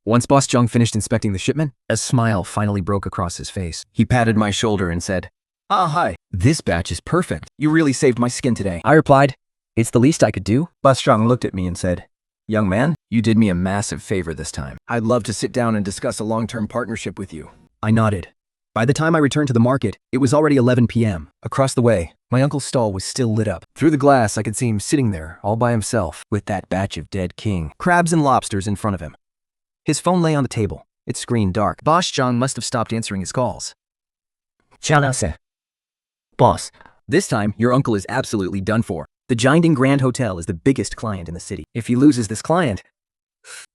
Once Boss Zhang finished inspecting the shipment, a smile finally broke across his face. He patted my shoulder and said, "Hi, this batch is perfect. You really saved my skin today." I replied, "It's the least I could do." Boss Zhang looked at me and said, "Young man, you did me a massive favor this time. I'd love to sit down and discuss a long-term partnership with you." I nodded. By the time I returned to the market, it was already 11 p.m. Across the way, My uncle's stall was still lit up. Through the glass, I could see him sitting there, all by himself, with that batch of dead king crabs and lobsters in front of him. His phone lay on the table, its screen dark. Boss John must have stopped answering his calls. 잘하세. Boss, This time, your uncle is absolutely done for. The Jinding Grand Hotel is the biggest client in the city. If he loses this client,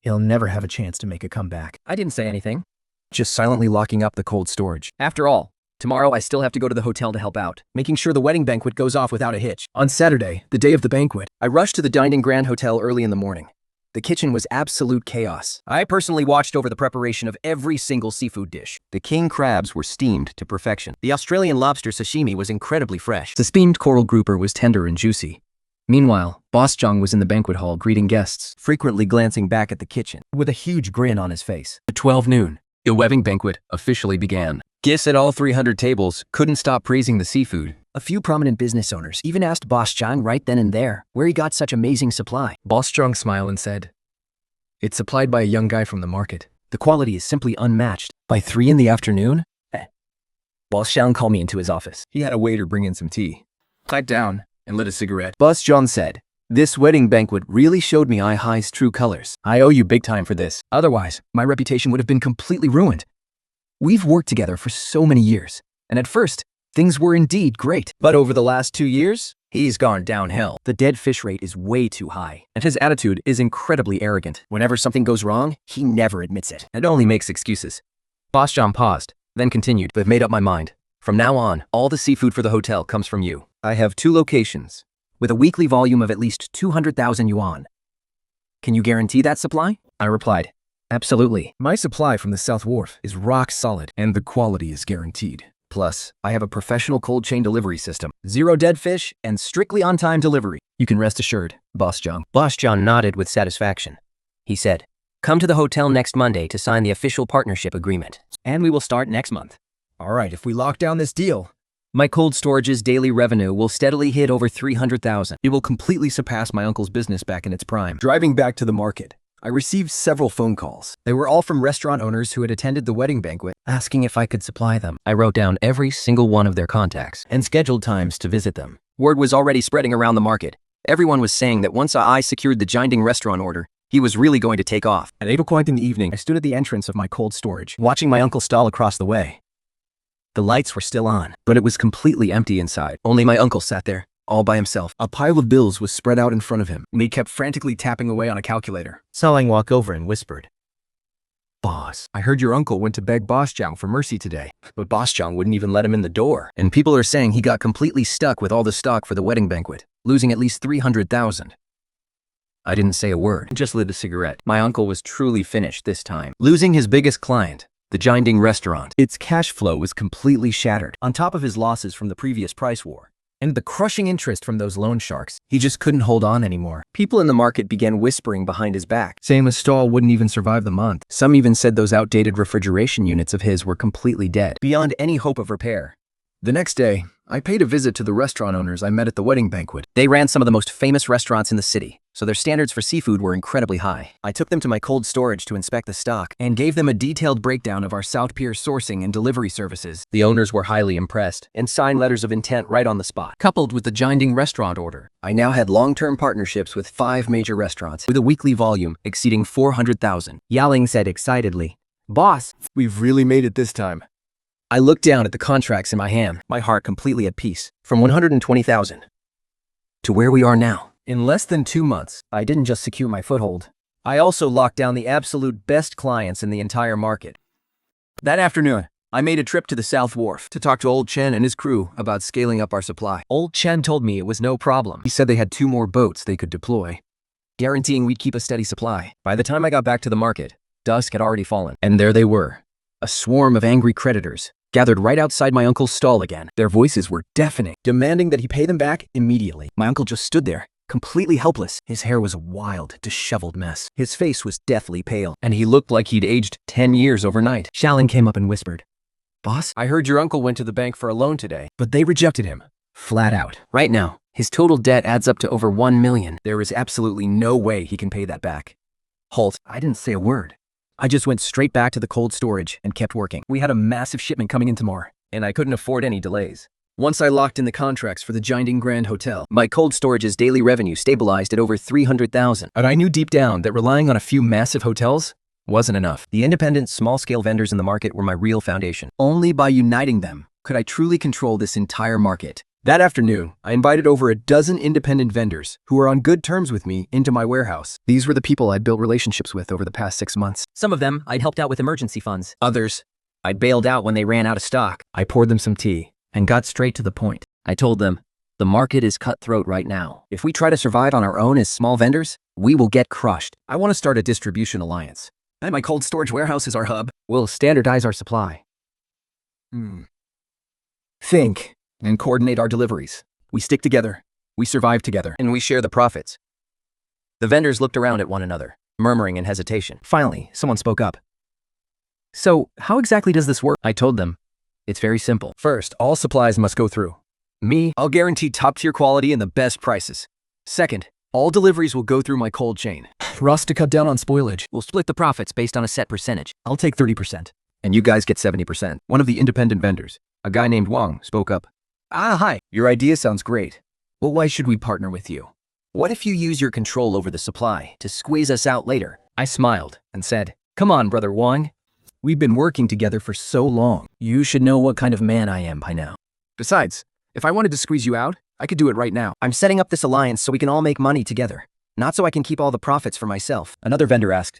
He'll never have a chance to make a comeback. I didn't say anything. Just silently locking up the cold storage. After all, tomorrow I still have to go to the hotel to help out, making sure the wedding banquet goes off without a hitch. On Saturday, the day of the banquet, I rushed to the Dining Grand Hotel early in the morning. The kitchen was absolute chaos. I personally watched over the preparation of every single seafood dish. The king crabs were steamed to perfection. The Australian lobster sashimi was incredibly fresh. The steamed coral grouper was tender and juicy. Meanwhile, Boss Jong was in the banquet hall greeting guests, frequently glancing back at the kitchen, with a huge grin on his face. At 12 noon, the wedding banquet officially began. Guests at all 300 tables couldn't stop praising the seafood. A few prominent business owners even asked Boss Jong right then and there where he got such amazing supply. Boss Jong smiled and said, "It's supplied by a young guy from the market. The quality is simply unmatched. By 3 in the afternoon?" Boss Jong called me into his office. He had a waiter bring in some tea. Pipe down and lit a cigarette. Boss John said, "This wedding banquet really showed me High's true colors. I owe you big time for this. Otherwise, my reputation would have been completely ruined. We've worked together for so many years, and at first, things were indeed great. But over the last 2 years, he's gone downhill. The dead fish rate is way too high, and his attitude is incredibly arrogant. Whenever something goes wrong, he never admits it, and only makes excuses." Boss John paused, then continued, "But I've made up my mind. From now on, all the seafood for the hotel comes from you. I have 2 locations, with a weekly volume of at least 200,000 yuan. Can you guarantee that supply?" I replied, "Absolutely. My supply from the South Wharf is rock solid, and the quality is guaranteed. Plus, I have a professional cold chain delivery system, 0 dead fish, and strictly on-time delivery. You can rest assured, Boss John." Boss John nodded with satisfaction. He said, "Come to the hotel next Monday to sign the official partnership agreement, and we will start next month." All right, if we lock down this deal, My cold storage's daily revenue will steadily hit over 300,000. It will completely surpass my uncle's business back in its prime. Driving back to the market, I received several phone calls. They were all from restaurant owners who had attended the wedding banquet, asking if I could supply them. I wrote down every single one of their contacts and scheduled times to visit them. Word was already spreading around the market. Everyone was saying that once I secured the Jinding restaurant order, he was really going to take off. At 8 o'clock in the evening, I stood at the entrance of my cold storage, watching my uncle's stall across the way. The lights were still on, but it was completely empty inside. Only my uncle sat there, all by himself. A pile of bills was spread out in front of him, and he kept frantically tapping away on a calculator. Saling walked over and whispered, "Boss, I heard your uncle went to beg Boss Jong for mercy today, but Boss Jong wouldn't even let him in the door. And people are saying he got completely stuck with all the stock for the wedding banquet, losing at least 300,000. I didn't say a word, just lit a cigarette. My uncle was truly finished this time, losing his biggest client, the Jinding restaurant. Its cash flow was completely shattered. On top of his losses from the previous price war, and the crushing interest from those loan sharks, he just couldn't hold on anymore. People in the market began whispering behind his back, saying the stall wouldn't even survive the month. Some even said those outdated refrigeration units of his were completely dead, beyond any hope of repair. The next day, I paid a visit to the restaurant owners I met at the wedding banquet. They ran some of the most famous restaurants in the city, so their standards for seafood were incredibly high. I took them to my cold storage to inspect the stock and gave them a detailed breakdown of our South Pier sourcing and delivery services. The owners were highly impressed and signed letters of intent right on the spot. Coupled with the Jinding restaurant order, I now had long-term partnerships with 5 major restaurants with a weekly volume exceeding 400,000. Yaling said excitedly, "Boss, we've really made it this time." I looked down at the contracts in my hand, my heart completely at peace. From 120,000 to where we are now. In less than 2 months, I didn't just secure my foothold. I also locked down the absolute best clients in the entire market. That afternoon, I made a trip to the South Wharf to talk to Old Chen and his crew about scaling up our supply. Old Chen told me it was no problem. He said they had 2 more boats they could deploy, guaranteeing we'd keep a steady supply. By the time I got back to the market, dusk had already fallen, and there they were. A swarm of angry creditors gathered right outside my uncle's stall again. Their voices were deafening, demanding that he pay them back immediately. My uncle just stood there, completely helpless. His hair was a wild, disheveled mess. His face was deathly pale, and he looked like he'd aged 10 years overnight. Shaolin came up and whispered, "Boss, I heard your uncle went to the bank for a loan today, but they rejected him, flat out. Right now, his total debt adds up to over 1 million. There is absolutely no way he can pay that back." Halt. I didn't say a word. I just went straight back to the cold storage and kept working. We had a massive shipment coming in tomorrow, and I couldn't afford any delays. Once I locked in the contracts for the Jinding Grand Hotel, my cold storage's daily revenue stabilized at over 300,000. And I knew deep down that relying on a few massive hotels wasn't enough. The independent, small-scale vendors in the market were my real foundation. Only by uniting them could I truly control this entire market. That afternoon, I invited over a dozen independent vendors who were on good terms with me into my warehouse. These were the people I'd built relationships with over the past 6 months. Some of them I'd helped out with emergency funds. Others I'd bailed out when they ran out of stock. I poured them some tea and got straight to the point. I told them, the market is cutthroat right now. If we try to survive on our own as small vendors, we will get crushed. I want to start a distribution alliance. And my cold storage warehouse is our hub. We'll standardize our supply. Think and coordinate our deliveries. We stick together, we survive together, and we share the profits. The vendors looked around at one another, murmuring in hesitation. Finally, someone spoke up. So, how exactly does this work? I told them, it's very simple. First, all supplies must go through me. I'll guarantee top-tier quality and the best prices. Second, all deliveries will go through my cold chain. Ross, to cut down on spoilage, we'll split the profits based on a set percentage. I'll take 30%, and you guys get 70%. One of the independent vendors, a guy named Wang, spoke up. Hi. Your idea sounds great. Well, why should we partner with you? What if you use your control over the supply to squeeze us out later? I smiled and said, come on, brother Wang. We've been working together for so long. You should know what kind of man I am by now. Besides, if I wanted to squeeze you out, I could do it right now. I'm setting up this alliance so we can all make money together, not so I can keep all the profits for myself. Another vendor asked,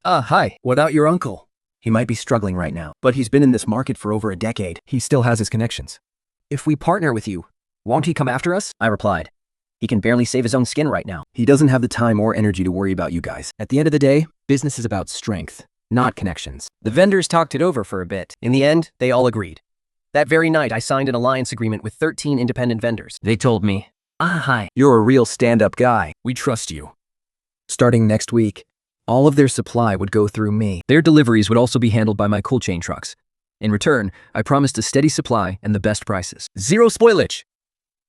hi. What about your uncle? He might be struggling right now, but he's been in this market for over a decade. He still has his connections. If we partner with you, won't he come after us? I replied. He can barely save his own skin right now. He doesn't have the time or energy to worry about you guys. At the end of the day, business is about strength, not connections. The vendors talked it over for a bit. In the end, they all agreed. That very night, I signed an alliance agreement with 13 independent vendors. They told me, hi. You're a real stand-up guy. We trust you. Starting next week, all of their supply would go through me. Their deliveries would also be handled by my cold chain trucks. In return, I promised a steady supply and the best prices. Zero spoilage,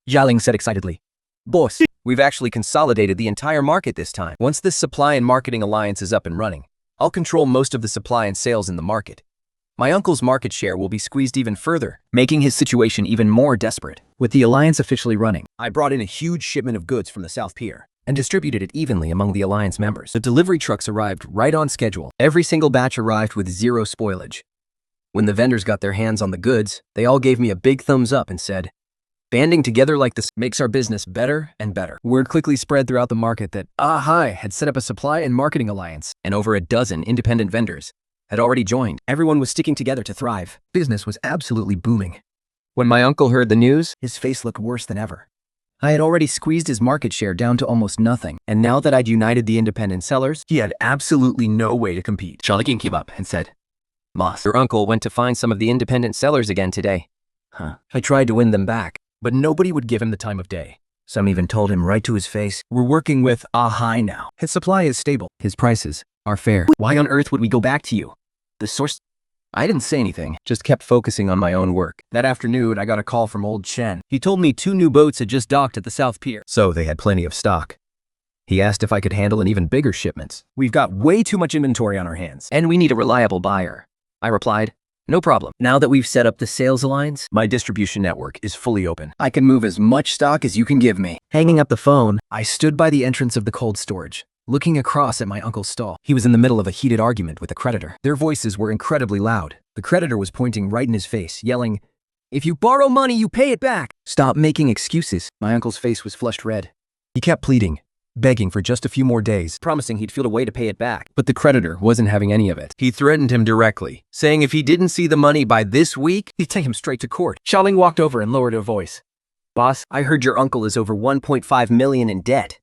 Jialing said excitedly. Boss, we've actually consolidated the entire market this time. Once this supply and marketing alliance is up and running, I'll control most of the supply and sales in the market. My uncle's market share will be squeezed even further, making his situation even more desperate. With the alliance officially running, I brought in a huge shipment of goods from the South Pier and distributed it evenly among the alliance members. The delivery trucks arrived right on schedule. Every single batch arrived with zero spoilage. When the vendors got their hands on the goods, they all gave me a big thumbs up and said, banding together like this makes our business better and better. Word quickly spread throughout the market that hi had set up a supply and marketing alliance, and over a dozen independent vendors had already joined. Everyone was sticking together to thrive. Business was absolutely booming. When my uncle heard the news, his face looked worse than ever. I had already squeezed his market share down to almost nothing, and now that I'd united the independent sellers, he had absolutely no way to compete. Shalikin came up and said, Boss, your uncle went to find some of the independent sellers again today. I tried to win them back, but nobody would give him the time of day. Some even told him right to his face, we're working with Ahai now. His supply is stable. His prices are fair. Why on earth would we go back to you? The source... I didn't say anything, just kept focusing on my own work. That afternoon, I got a call from old Chen. He told me 2 new boats had just docked at the South Pier, so they had plenty of stock. He asked if I could handle an even bigger shipment. We've got way too much inventory on our hands, and we need a reliable buyer. I replied, no problem. Now that we've set up the sales alliance, my distribution network is fully open. I can move as much stock as you can give me. Hanging up the phone, I stood by the entrance of the cold storage, looking across at my uncle's stall. He was in the middle of a heated argument with a creditor. Their voices were incredibly loud. The creditor was pointing right in his face, yelling, if you borrow money, you pay it back. Stop making excuses. My uncle's face was flushed red. He kept pleading, begging for just a few more days, promising he'd find a way to pay it back. But the creditor wasn't having any of it. He threatened him directly, saying if he didn't see the money by this week, he'd take him straight to court. Xiaoling walked over and lowered her voice. Boss, I heard your uncle is over 1.5 million in debt.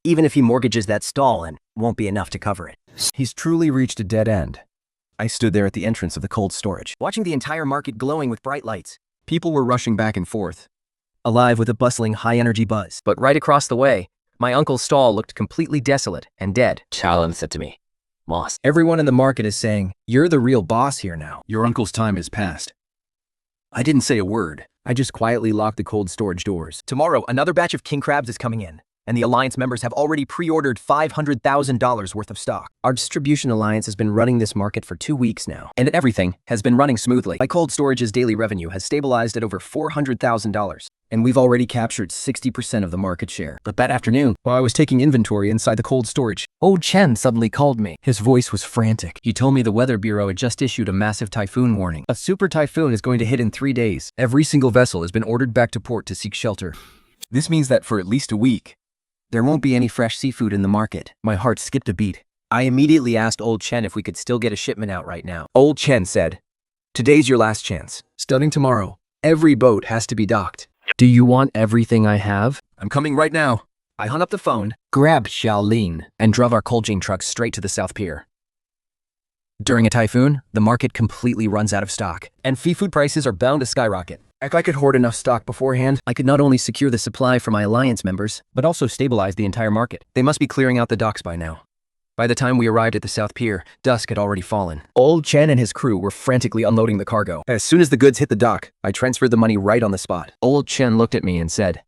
Even if he mortgages that stall, and won't be enough to cover it. He's truly reached a dead end. I stood there at the entrance of the cold storage, watching the entire market glowing with bright lights. People were rushing back and forth, alive with a bustling high-energy buzz. But right across the way, my uncle's stall looked completely desolate and dead. Challen said to me, Boss, everyone in the market is saying, you're the real boss here now. Your uncle's time is past. I didn't say a word. I just quietly locked the cold storage doors. Tomorrow, another batch of king crabs is coming in. and the Alliance members have already pre-ordered $500,000 worth of stock. Our distribution alliance has been running this market for 2 weeks now, and everything has been running smoothly. My cold storage's daily revenue has stabilized at over $400,000, and we've already captured 60% of the market share. But that afternoon, while I was taking inventory inside the cold storage, Old Chen suddenly called me. His voice was frantic. He told me the Weather Bureau had just issued a massive typhoon warning. A super typhoon is going to hit in 3 days. Every single vessel has been ordered back to port to seek shelter. This means that for at least a week, there won't be any fresh seafood in the market. My heart skipped a beat. I immediately asked Old Chen if we could still get a shipment out right now. Old Chen said, "Today's your last chance. Starting tomorrow, every boat has to be docked." "Do you want everything I have?" "I'm coming right now." I hung up the phone, grabbed Xiaolin, and drove our cold chain truck straight to the South Pier. During a typhoon, the market completely runs out of stock, and seafood prices are bound to skyrocket. If I could hoard enough stock beforehand, I could not only secure the supply for my alliance members, but also stabilize the entire market. They must be clearing out the docks by now. By the time we arrived at the South Pier, dusk had already fallen. Old Chen and his crew were frantically unloading the cargo. As soon as the goods hit the dock, I transferred the money right on the spot. Old Chen looked at me and said,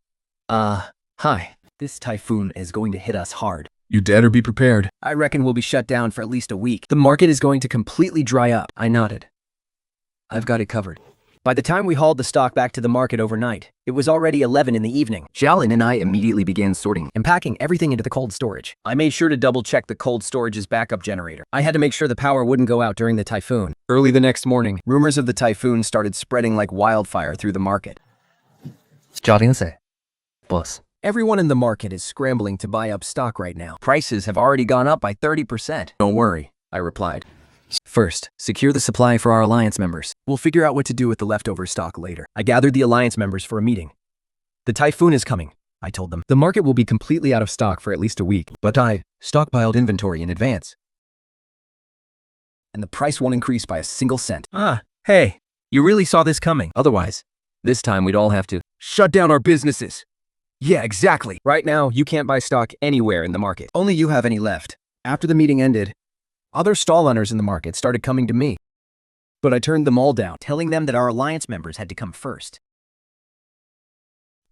Hi. This typhoon is going to hit us hard. You'd better be prepared. I reckon we'll be shut down for at least a week. The market is going to completely dry up." I nodded. "I've got it covered." By the time we hauled the stock back to the market overnight, it was already 11 in the evening. Xiaolin and I immediately began sorting and packing everything into the cold storage. I made sure to double-check the cold storage's backup generator. I had to make sure the power wouldn't go out during the typhoon. Early the next morning, rumors of the typhoon started spreading like wildfire through the market. Boss. Everyone in the market is scrambling to buy up stock right now. Prices have already gone up by 30%. "Don't worry," I replied. "First, secure the supply for our alliance members. We'll figure out what to do with the leftover stock later." I gathered the alliance members for a meeting. "The typhoon is coming," I told them. "The market will be completely out of stock for at least a week, but I stockpiled inventory in advance. And the price won't increase by a single cent." Hey, you really saw this coming. Otherwise, this time we'd all have to shut down our businesses. Yeah, exactly. Right now, you can't buy stock anywhere in the market. Only you have any left. After the meeting ended, other stall owners in the market started coming to me. But I turned them all down, telling them that our alliance members had to come first.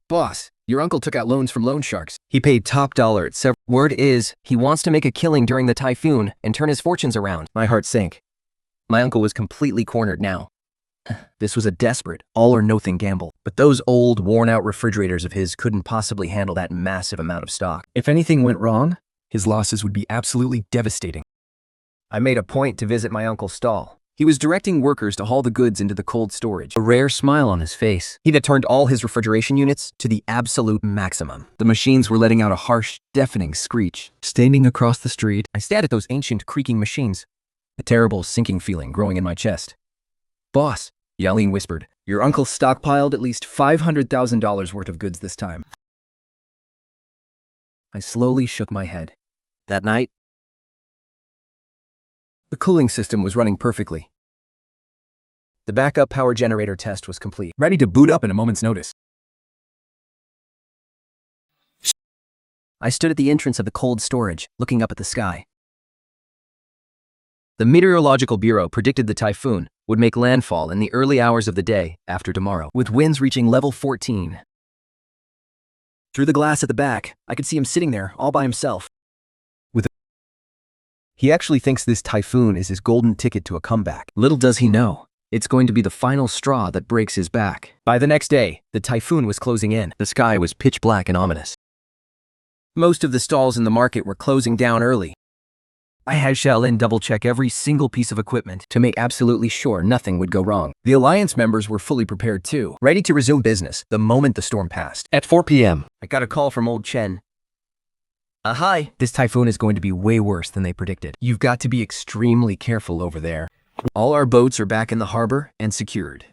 "Boss, your uncle took out loans from loan sharks. He paid top dollar at several. Word is, he wants to make a killing during the typhoon and turn his fortunes around." My heart sank. My uncle was completely cornered now. This was a desperate, all-or-nothing gamble. But those old, worn-out refrigerators of his couldn't possibly handle that massive amount of stock. If anything went wrong, his losses would be absolutely devastating. I made a point to visit my uncle's stall. He was directing workers to haul the goods into the cold storage, a rare smile on his face. He had turned all his refrigeration units to the absolute maximum. The machines were letting out a harsh, deafening screech. Standing across the street, I stared at those ancient, creaking machines, a terrible sinking feeling growing in my chest. "Boss," Xiaolin whispered, "your uncle stockpiled at least $500,000 worth of goods this time." I slowly shook my head. That night, the cooling system was running perfectly. The backup power generator test was complete, ready to boot up in a moment's notice. I stood at the entrance of the cold storage, looking up at the sky. The Meteorological Bureau predicted the typhoon would make landfall in the early hours of the day after tomorrow, with winds reaching level 14. Through the glass at the back, I could see him sitting there all by himself. He actually thinks this typhoon is his golden ticket to a comeback. Little does he know, it's going to be the final straw that breaks his back. By the next day, the typhoon was closing in. The sky was pitch black and ominous. Most of the stalls in the market were closing down early. I had Xiaolin double-check every single piece of equipment to make absolutely sure nothing would go wrong. The Alliance members were fully prepared too, ready to resume business the moment the storm passed. At 4 p.m., I got a call from Old Chen. Hi. This typhoon is going to be way worse than they predicted. You've got to be extremely careful over there. All our boats are back in the harbor and secured.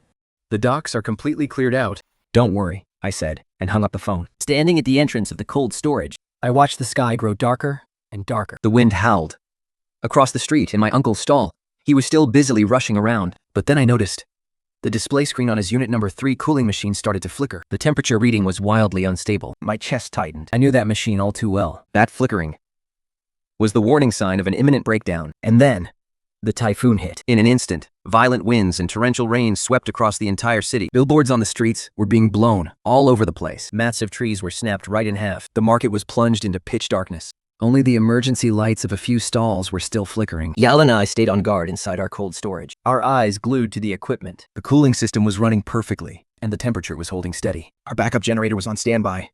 The docks are completely cleared out. Don't worry, I said, and hung up the phone. Standing at the entrance of the cold storage, I watched the sky grow darker and darker. The wind howled. Across the street, in my uncle's stall, he was still busily rushing around, but then I noticed the display screen on his unit number 3 cooling machine started to flicker. The temperature reading was wildly unstable. My chest tightened. I knew that machine all too well. That flickering was the warning sign of an imminent breakdown. And then, The typhoon hit. In an instant, violent winds and torrential rain swept across the entire city. Billboards on the streets were being blown all over the place. Massive trees were snapped right in half. The market was plunged into pitch darkness. Only the emergency lights of a few stalls were still flickering. Yal and I stayed on guard inside our cold storage, our eyes glued to the equipment. The cooling system was running perfectly, and the temperature was holding steady. Our backup generator was on standby.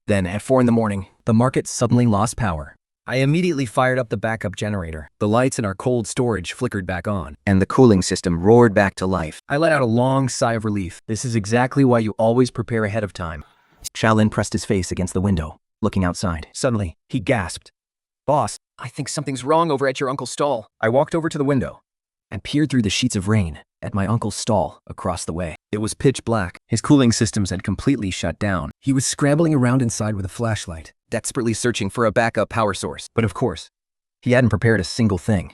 Then, at 4 in the morning, The market suddenly lost power. I immediately fired up the backup generator. The lights in our cold storage flickered back on, and the cooling system roared back to life. I let out a long sigh of relief. This is exactly why you always prepare ahead of time. Shaolin pressed his face against the window, looking outside. Suddenly, he gasped. "Boss, I think something's wrong over at your uncle's stall." I walked over to the window and peered through the sheets of rain at my uncle's stall across the way. It was pitch black. His cooling systems had completely shut down. He was scrambling around inside with a flashlight, desperately searching for a backup power source. But of course, he hadn't prepared a single thing.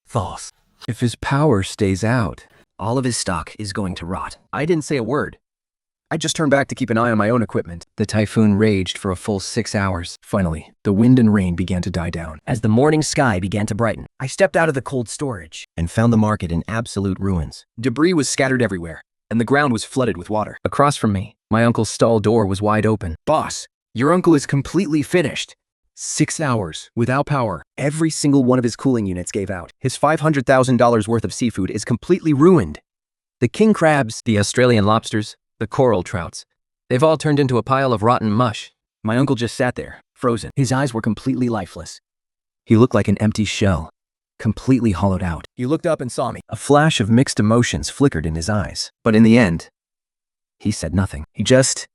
False. If his power stays out, all of his stock is going to rot. I didn't say a word. I just turned back to keep an eye on my own equipment. The typhoon raged for a full 6 hours. Finally, the wind and rain began to die down. As the morning sky began to brighten, I stepped out of the cold storage and found the market in absolute ruins. Debris was scattered everywhere, and the ground was flooded with water. Across from me, my uncle's stall door was wide open. "Boss, your uncle is completely finished." 6 hours without power. Every single one of his cooling units gave out. His $500,000 worth of seafood is completely ruined. The king crabs, the Australian lobsters, the coral trouts, they've all turned into a pile of rotten mush. My uncle just sat there, frozen. His eyes were completely lifeless. He looked like an empty shell, completely hollowed out. He looked up and saw me. A flash of mixed emotions flickered in his eyes. But in the end, he said nothing. He just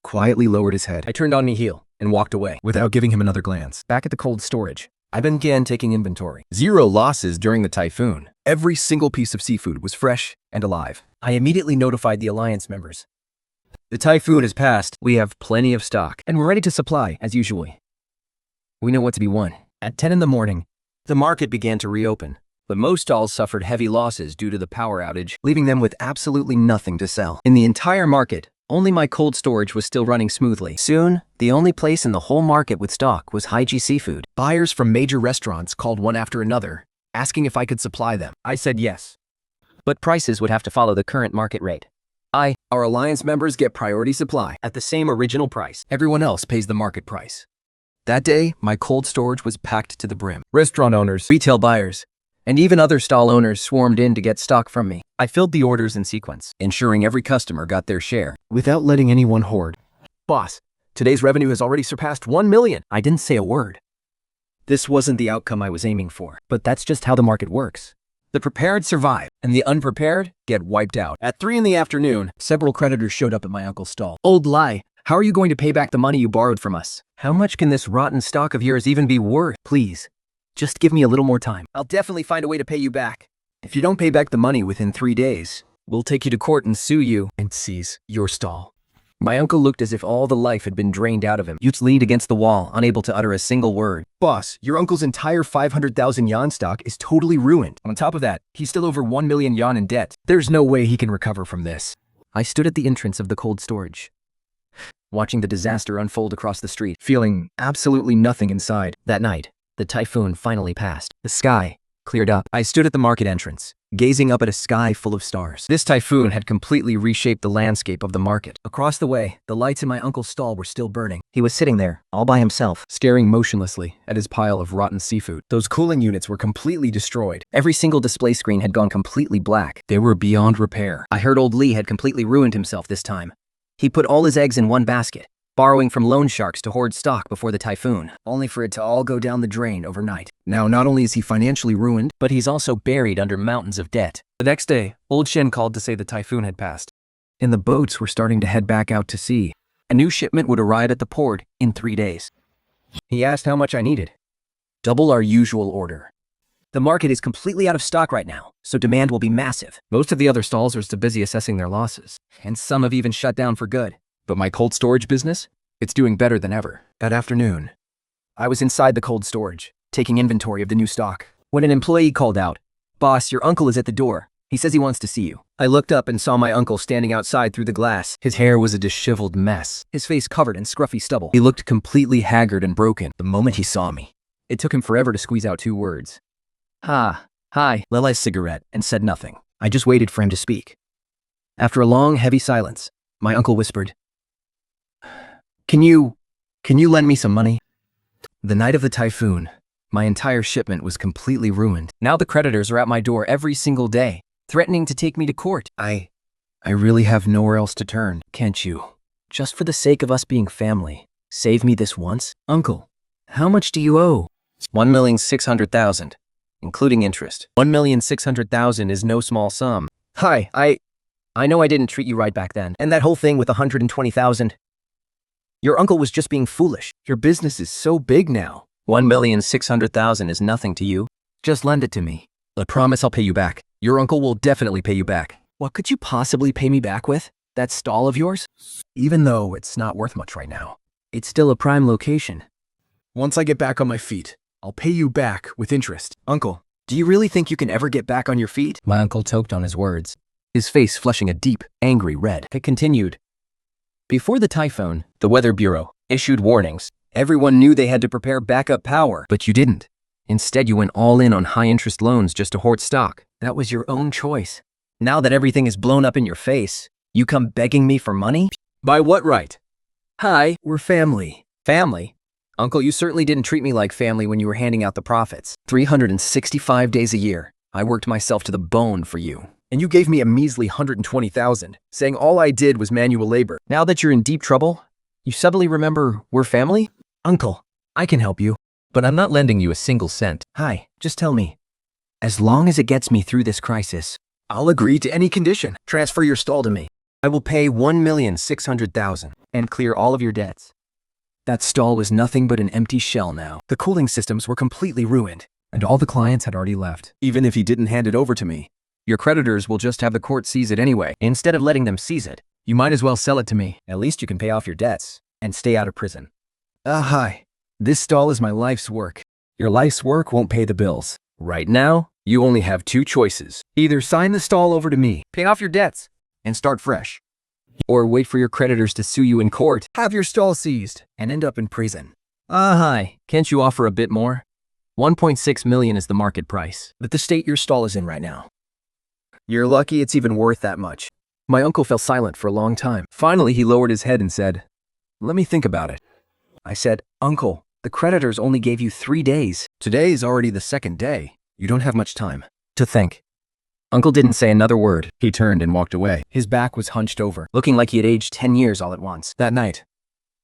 quietly lowered his head. I turned on my heel and walked away without giving him another glance. Back at the cold storage, I began taking inventory. 0 losses during the typhoon. Every single piece of seafood was fresh and alive. I immediately notified the Alliance members. "The typhoon has passed. We have plenty of stock, and we're ready to supply, as usual. We know what to be won." At 10 in the morning, the market began to reopen, but most stalls suffered heavy losses due to the power outage, leaving them with absolutely nothing to sell. In the entire market, only my cold storage was still running smoothly. Soon, the only place in the whole market with stock was Hijacked Seafood. Buyers from major restaurants called one after another, asking if I could supply them. I said yes, but prices would have to follow the current market rate. Our Alliance members get priority supply at the same original price. Everyone else pays the market price. That day, my cold storage was packed to the brim. Restaurant owners, retail buyers, and even other stall owners swarmed in to get stock from me. I filled the orders in sequence, ensuring every customer got their share, without letting anyone hoard. "Boss, today's revenue has already surpassed 1 million. I didn't say a word. This wasn't the outcome I was aiming for, but that's just how the market works. The prepared survive, and the unprepared get wiped out. At 3 in the afternoon, several creditors showed up at my uncle's stall. "Old Lie, how are you going to pay back the money you borrowed from us? How much can this rotten stock of yours even be worth? Please, just give me a little more time. I'll definitely find a way to pay you back. If you don't pay back the money within 3 days, we'll take you to court and sue you and seize your stall." My uncle looked as if all the life had been drained out of him. Utes leaned against the wall, unable to utter a single word. "Boss, your uncle's entire 500,000 yuan stock is totally ruined. On top of that, he's still over 1 million yuan in debt. There's no way he can recover from this." I stood at the entrance of the cold storage, watching the disaster unfold across the street, feeling absolutely nothing inside. That night, the typhoon finally passed. The sky cleared up. I stood at the market entrance, gazing up at a sky full of stars. This typhoon had completely reshaped the landscape of the market. Across the way, the lights in my uncle's stall were still burning. He was sitting there, all by himself, staring motionlessly at his pile of rotten seafood. Those cooling units were completely destroyed. Every single display screen had gone completely black. They were beyond repair. I heard old Lee had completely ruined himself this time. He put all his eggs in one basket, borrowing from loan sharks to hoard stock before the typhoon, only for it to all go down the drain overnight. Now, not only is he financially ruined, but he's also buried under mountains of debt. The next day, old Shen called to say the typhoon had passed, and the boats were starting to head back out to sea. A new shipment would arrive at the port in 3 days. He asked how much I needed. "Double our usual order. The market is completely out of stock right now, so demand will be massive." Most of the other stalls are still busy assessing their losses, and some have even shut down for good. But my cold storage business? It's doing better than ever. That afternoon, I was inside the cold storage, taking inventory of the new stock, when an employee called out, "Boss, your uncle is at the door. He says he wants to see you." I looked up and saw my uncle standing outside through the glass. His hair was a disheveled mess, his face covered in scruffy stubble. He looked completely haggard and broken. The moment he saw me, it took him forever to squeeze out 2 words. Hi. Lit a cigarette and said nothing. I just waited for him to speak. After a long, heavy silence, my uncle whispered, Can you lend me some money? The night of the typhoon, my entire shipment was completely ruined. Now the creditors are at my door every single day, threatening to take me to court. I really have nowhere else to turn. Can't you, just for the sake of us being family, save me this once? Uncle, how much do you owe? 1,600,000, including interest. 1,600,000 is no small sum. Hi, I know I didn't treat you right back then. And that whole thing with 120,000. Your uncle was just being foolish. Your business is so big now. 1,600,000 is nothing to you. Just lend it to me. I promise I'll pay you back. Your uncle will definitely pay you back. What could you possibly pay me back with? That stall of yours? Even though it's not worth much right now. It's still a prime location. Once I get back on my feet, I'll pay you back with interest. Uncle, do you really think you can ever get back on your feet? My uncle choked on his words, his face flushing a deep, angry red. It continued. Before the typhoon, the Weather Bureau issued warnings. Everyone knew they had to prepare backup power, but you didn't. Instead, you went all in on high-interest loans just to hoard stock. That was your own choice. Now that everything is blown up in your face, you come begging me for money? By what right? Hi, we're family. Family? Uncle, you certainly didn't treat me like family when you were handing out the profits. 365 days a year, I worked myself to the bone for you. And you gave me a measly 120,000, saying all I did was manual labor. Now that you're in deep trouble, you suddenly remember we're family? Uncle, I can help you, but I'm not lending you a single cent. Hi, just tell me. As long as it gets me through this crisis, I'll agree to any condition. Transfer your stall to me. I will pay 1,600,000 and clear all of your debts. That stall was nothing but an empty shell now. The cooling systems were completely ruined, and all the clients had already left. Even if he didn't hand it over to me, your creditors will just have the court seize it anyway. Instead of letting them seize it, you might as well sell it to me. At least you can pay off your debts and stay out of prison. Hi. This stall is my life's work. Your life's work won't pay the bills. Right now, you only have two choices. Either sign the stall over to me, pay off your debts, and start fresh, or wait for your creditors to sue you in court, have your stall seized, and end up in prison. Hi. Can't you offer a bit more? 1.6 million is the market price. But the state your stall is in right now. You're lucky it's even worth that much. My uncle fell silent for a long time. Finally, he lowered his head and said, Let me think about it. I said, Uncle, the creditors only gave you 3 days. Today is already the second day. You don't have much time to think. Uncle didn't say another word. He turned and walked away. His back was hunched over, looking like he had aged 10 years all at once. That night,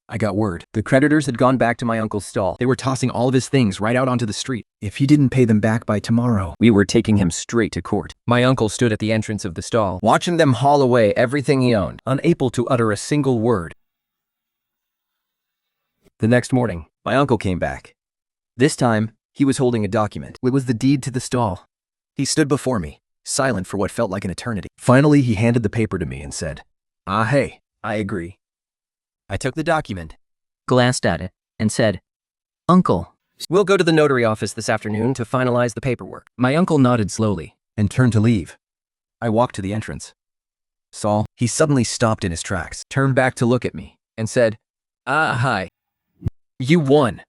I got word. The creditors had gone back to my uncle's stall. They were tossing all of his things right out onto the street. If he didn't pay them back by tomorrow, we were taking him straight to court. My uncle stood at the entrance of the stall, watching them haul away everything he owned, unable to utter a single word. The next morning, my uncle came back. This time, he was holding a document. It was the deed to the stall. He stood before me, silent for what felt like an eternity. Finally, he handed the paper to me and said, Hey, I agree. I took the document, glanced at it, and said, Uncle, we'll go to the notary office this afternoon to finalize the paperwork. My uncle nodded slowly and turned to leave. I walked to the entrance. He suddenly stopped in his tracks, turned back to look at me, and said, Hi. You won.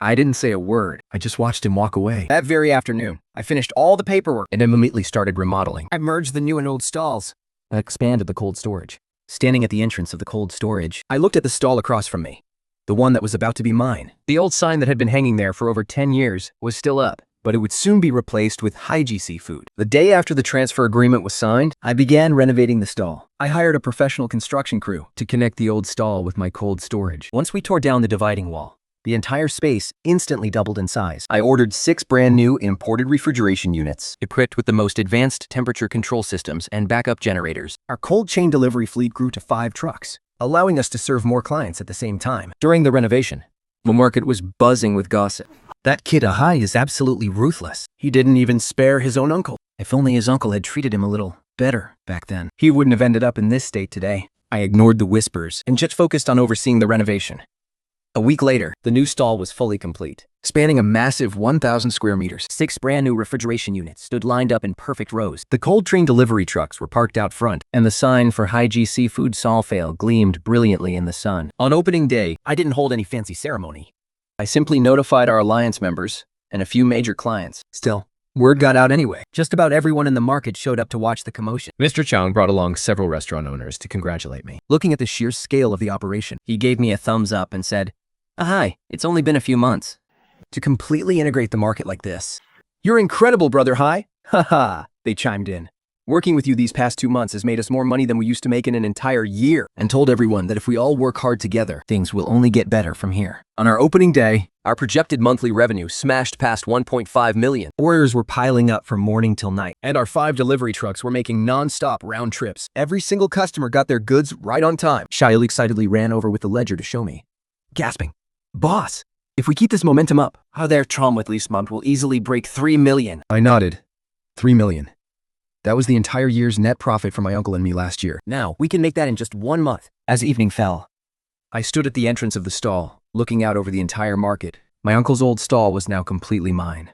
I didn't say a word. I just watched him walk away. That very afternoon, I finished all the paperwork and immediately started remodeling. I merged the new and old stalls. I expanded the cold storage. Standing at the entrance of the cold storage, I looked at the stall across from me, the one that was about to be mine. The old sign that had been hanging there for over 10 years was still up, but it would soon be replaced with Hijacked seafood. The day after the transfer agreement was signed, I began renovating the stall. I hired a professional construction crew to connect the old stall with my cold storage. Once we tore down the dividing wall, the entire space instantly doubled in size. I ordered 6 brand new imported refrigeration units, equipped with the most advanced temperature control systems and backup generators. Our cold chain delivery fleet grew to 5 trucks, allowing us to serve more clients at the same time. During the renovation, the market was buzzing with gossip. That kid Ahai is absolutely ruthless. He didn't even spare his own uncle. If only his uncle had treated him a little better back then, he wouldn't have ended up in this state today. I ignored the whispers and just focused on overseeing the renovation. A week later, the new stall was fully complete, spanning a massive 1,000 square meters. 6 brand new refrigeration units stood lined up in perfect rows. The cold train delivery trucks were parked out front, and the sign for Hijacked Seafood Solfail gleamed brilliantly in the sun. On opening day, I didn't hold any fancy ceremony. I simply notified our alliance members and a few major clients. Still, Word got out anyway. Just about everyone in the market showed up to watch the commotion. Mr. Chang brought along several restaurant owners to congratulate me. Looking at the sheer scale of the operation, he gave me a thumbs up and said, hi, it's only been a few months. To completely integrate the market like this. You're incredible, Brother Hai. Haha, they chimed in. Working with you these past 2 months has made us more money than we used to make in an entire year, and told everyone that if we all work hard together, things will only get better from here. On our opening day, our projected monthly revenue smashed past 1.5 million. Orders were piling up from morning till night, and our 5 delivery trucks were making non-stop round trips. Every single customer got their goods right on time. Shail excitedly ran over with the ledger to show me, gasping, Boss, if we keep this momentum up, their Trom with least month will easily break 3 million. I nodded. 3 million. That was the entire year's net profit for my uncle and me last year. Now, we can make that in just 1 month. As evening fell, I stood at the entrance of the stall, looking out over the entire market. My uncle's old stall was now completely mine.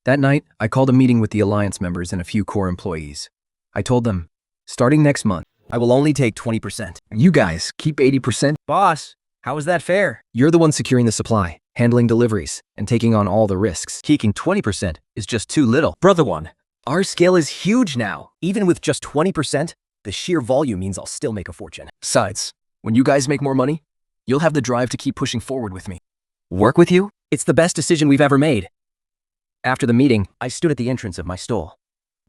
That night, I called a meeting with the Alliance members and a few core employees. I told them, starting next month, I will only take 20%. You guys keep 80%. Boss, how is that fair? You're the one securing the supply, handling deliveries, and taking on all the risks. Keeping 20% is just too little. Brother one, our scale is huge now. Even with just 20%, the sheer volume means I'll still make a fortune. Besides, when you guys make more money, you'll have the drive to keep pushing forward with me. Work with you? It's the best decision we've ever made. After the meeting, I stood at the entrance of my stall.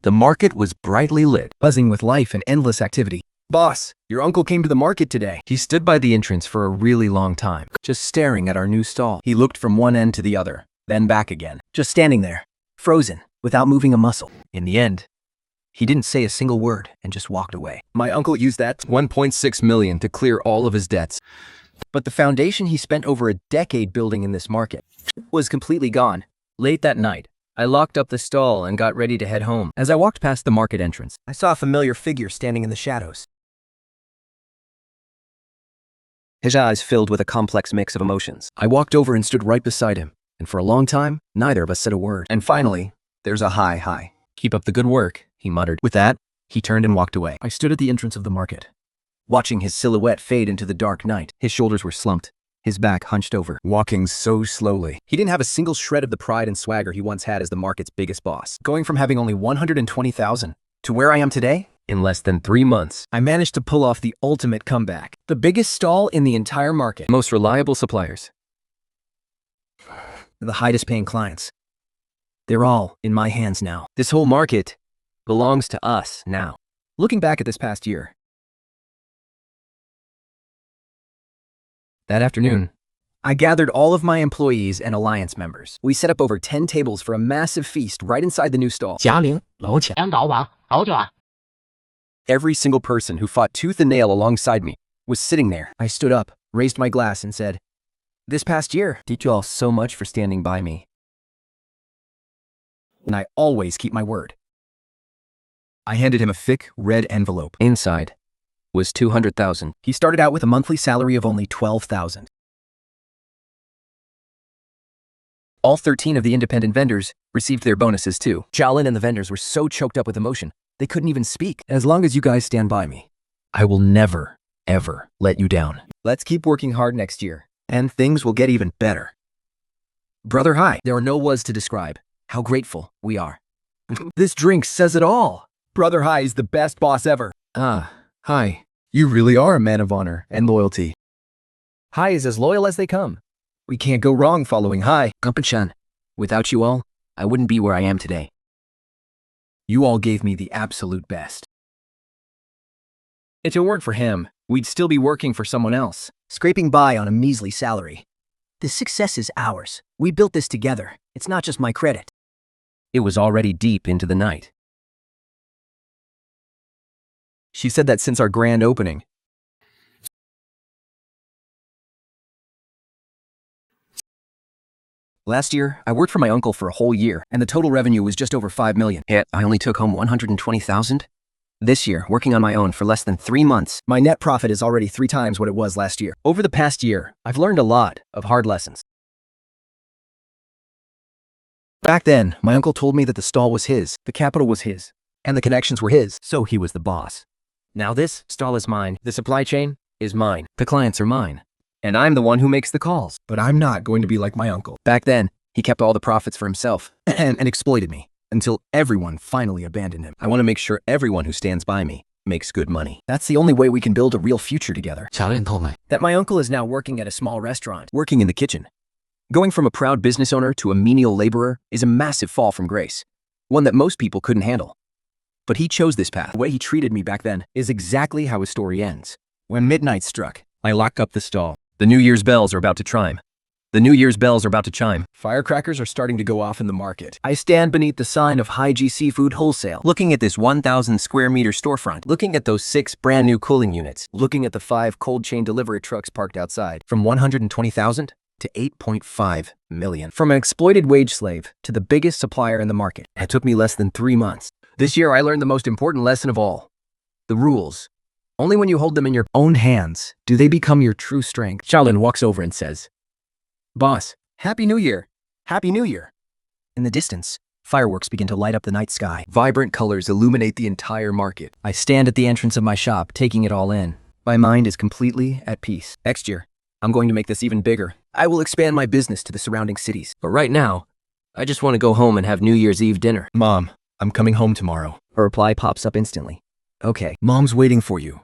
The market was brightly lit, buzzing with life and endless activity. Boss, your uncle came to the market today. He stood by the entrance for a really long time, just staring at our new stall. He looked from one end to the other, then back again, just standing there, frozen, without moving a muscle. In the end, he didn't say a single word and just walked away. My uncle used that 1.6 million to clear all of his debts. But the foundation he spent over a decade building in this market was completely gone. Late that night, I locked up the stall and got ready to head home. As I walked past the market entrance, I saw a familiar figure standing in the shadows. His eyes filled with a complex mix of emotions. I walked over and stood right beside him, and for a long time, neither of us said a word. And finally, there's a hi. Keep up the good work, he muttered. With that, he turned and walked away. I stood at the entrance of the market, watching his silhouette fade into the dark night. His shoulders were slumped, his back hunched over, walking so slowly. He didn't have a single shred of the pride and swagger he once had as the market's biggest boss. Going from having only 120,000 to where I am today, in less than 3 months, I managed to pull off the ultimate comeback. The biggest stall in the entire market. Most reliable suppliers. The highest paying clients. They're all in my hands now. This whole market belongs to us now. Looking back at this past year, that afternoon, I gathered all of my employees and Alliance members. We set up over 10 tables for a massive feast right inside the new stall. 贾玲楼前 Every single person who fought tooth and nail alongside me was sitting there. I stood up, raised my glass, and said, this past year, thank you all so much for standing by me. And I always keep my word. I handed him a thick, red envelope. Inside was 200,000. He started out with a monthly salary of only 12,000. All 13 of the independent vendors received their bonuses too. Jalin and the vendors were so choked up with emotion, they couldn't even speak. As long as you guys stand by me, I will never, ever let you down. Let's keep working hard next year, and things will get even better. Brother Hai, there are no words to describe how grateful we are. This drink says it all. Brother Hai is the best boss ever. Hai, you really are a man of honor and loyalty. Hai is as loyal as they come. We can't go wrong following Hai. Gumpin-chan, without you all, I wouldn't be where I am today. You all gave me the absolute best. If it weren't for him, we'd still be working for someone else, scraping by on a measly salary. The success is ours. We built this together. It's not just my credit. It was already deep into the night. She said that since our grand opening, last year, I worked for my uncle for a whole year, and the total revenue was just over 5 million. Yet, I only took home 120,000. This year, working on my own for less than 3 months, my net profit is already 3 times what it was last year. Over the past year, I've learned a lot of hard lessons. Back then, my uncle told me that the stall was his, the capital was his, and the connections were his, so he was the boss. Now this stall is mine, the supply chain is mine, the clients are mine, and I'm the one who makes the calls. But I'm not going to be like my uncle. Back then, he kept all the profits for himself and exploited me. until everyone finally abandoned him. I want to make sure everyone who stands by me makes good money. That's the only way we can build a real future together. 查认透没？ That my uncle is now working at a small restaurant. Working in the kitchen. Going from a proud business owner to a menial laborer is a massive fall from grace, one that most people couldn't handle. But he chose this path. The way he treated me back then is exactly how his story ends. When midnight struck, I lock up the stall. The New Year's bells are about to chime. The New Year's bells are about to chime. firecrackers are starting to go off in the market. I stand beneath the sign of Hijacked Seafood Wholesale, Looking at this 1,000 square meter storefront, looking at those 6 brand new cooling units, looking at the 5 cold chain delivery trucks parked outside. from 120,000 to 8.5 million. From an exploited wage slave to the biggest supplier in the market. It took me less than 3 months. This year I learned the most important lesson of all. The rules. Only when you hold them in your own hands do they become your true strength. Shaolin walks over and says, "Boss, Happy New Year. Happy New Year." In the distance, fireworks begin to light up the night sky. Vibrant colors illuminate the entire market. I stand at the entrance of my shop, taking it all in. My mind is completely at peace. Next year, I'm going to make this even bigger. I will expand my business to the surrounding cities. But right now, I just want to go home and have New Year's Eve dinner. Mom, I'm coming home tomorrow. Her reply pops up instantly. Okay. Mom's waiting for you.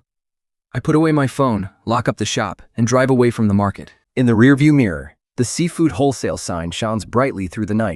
I put away my phone, lock up the shop, and drive away from the market. In the rearview mirror, The seafood wholesale sign shines brightly through the night.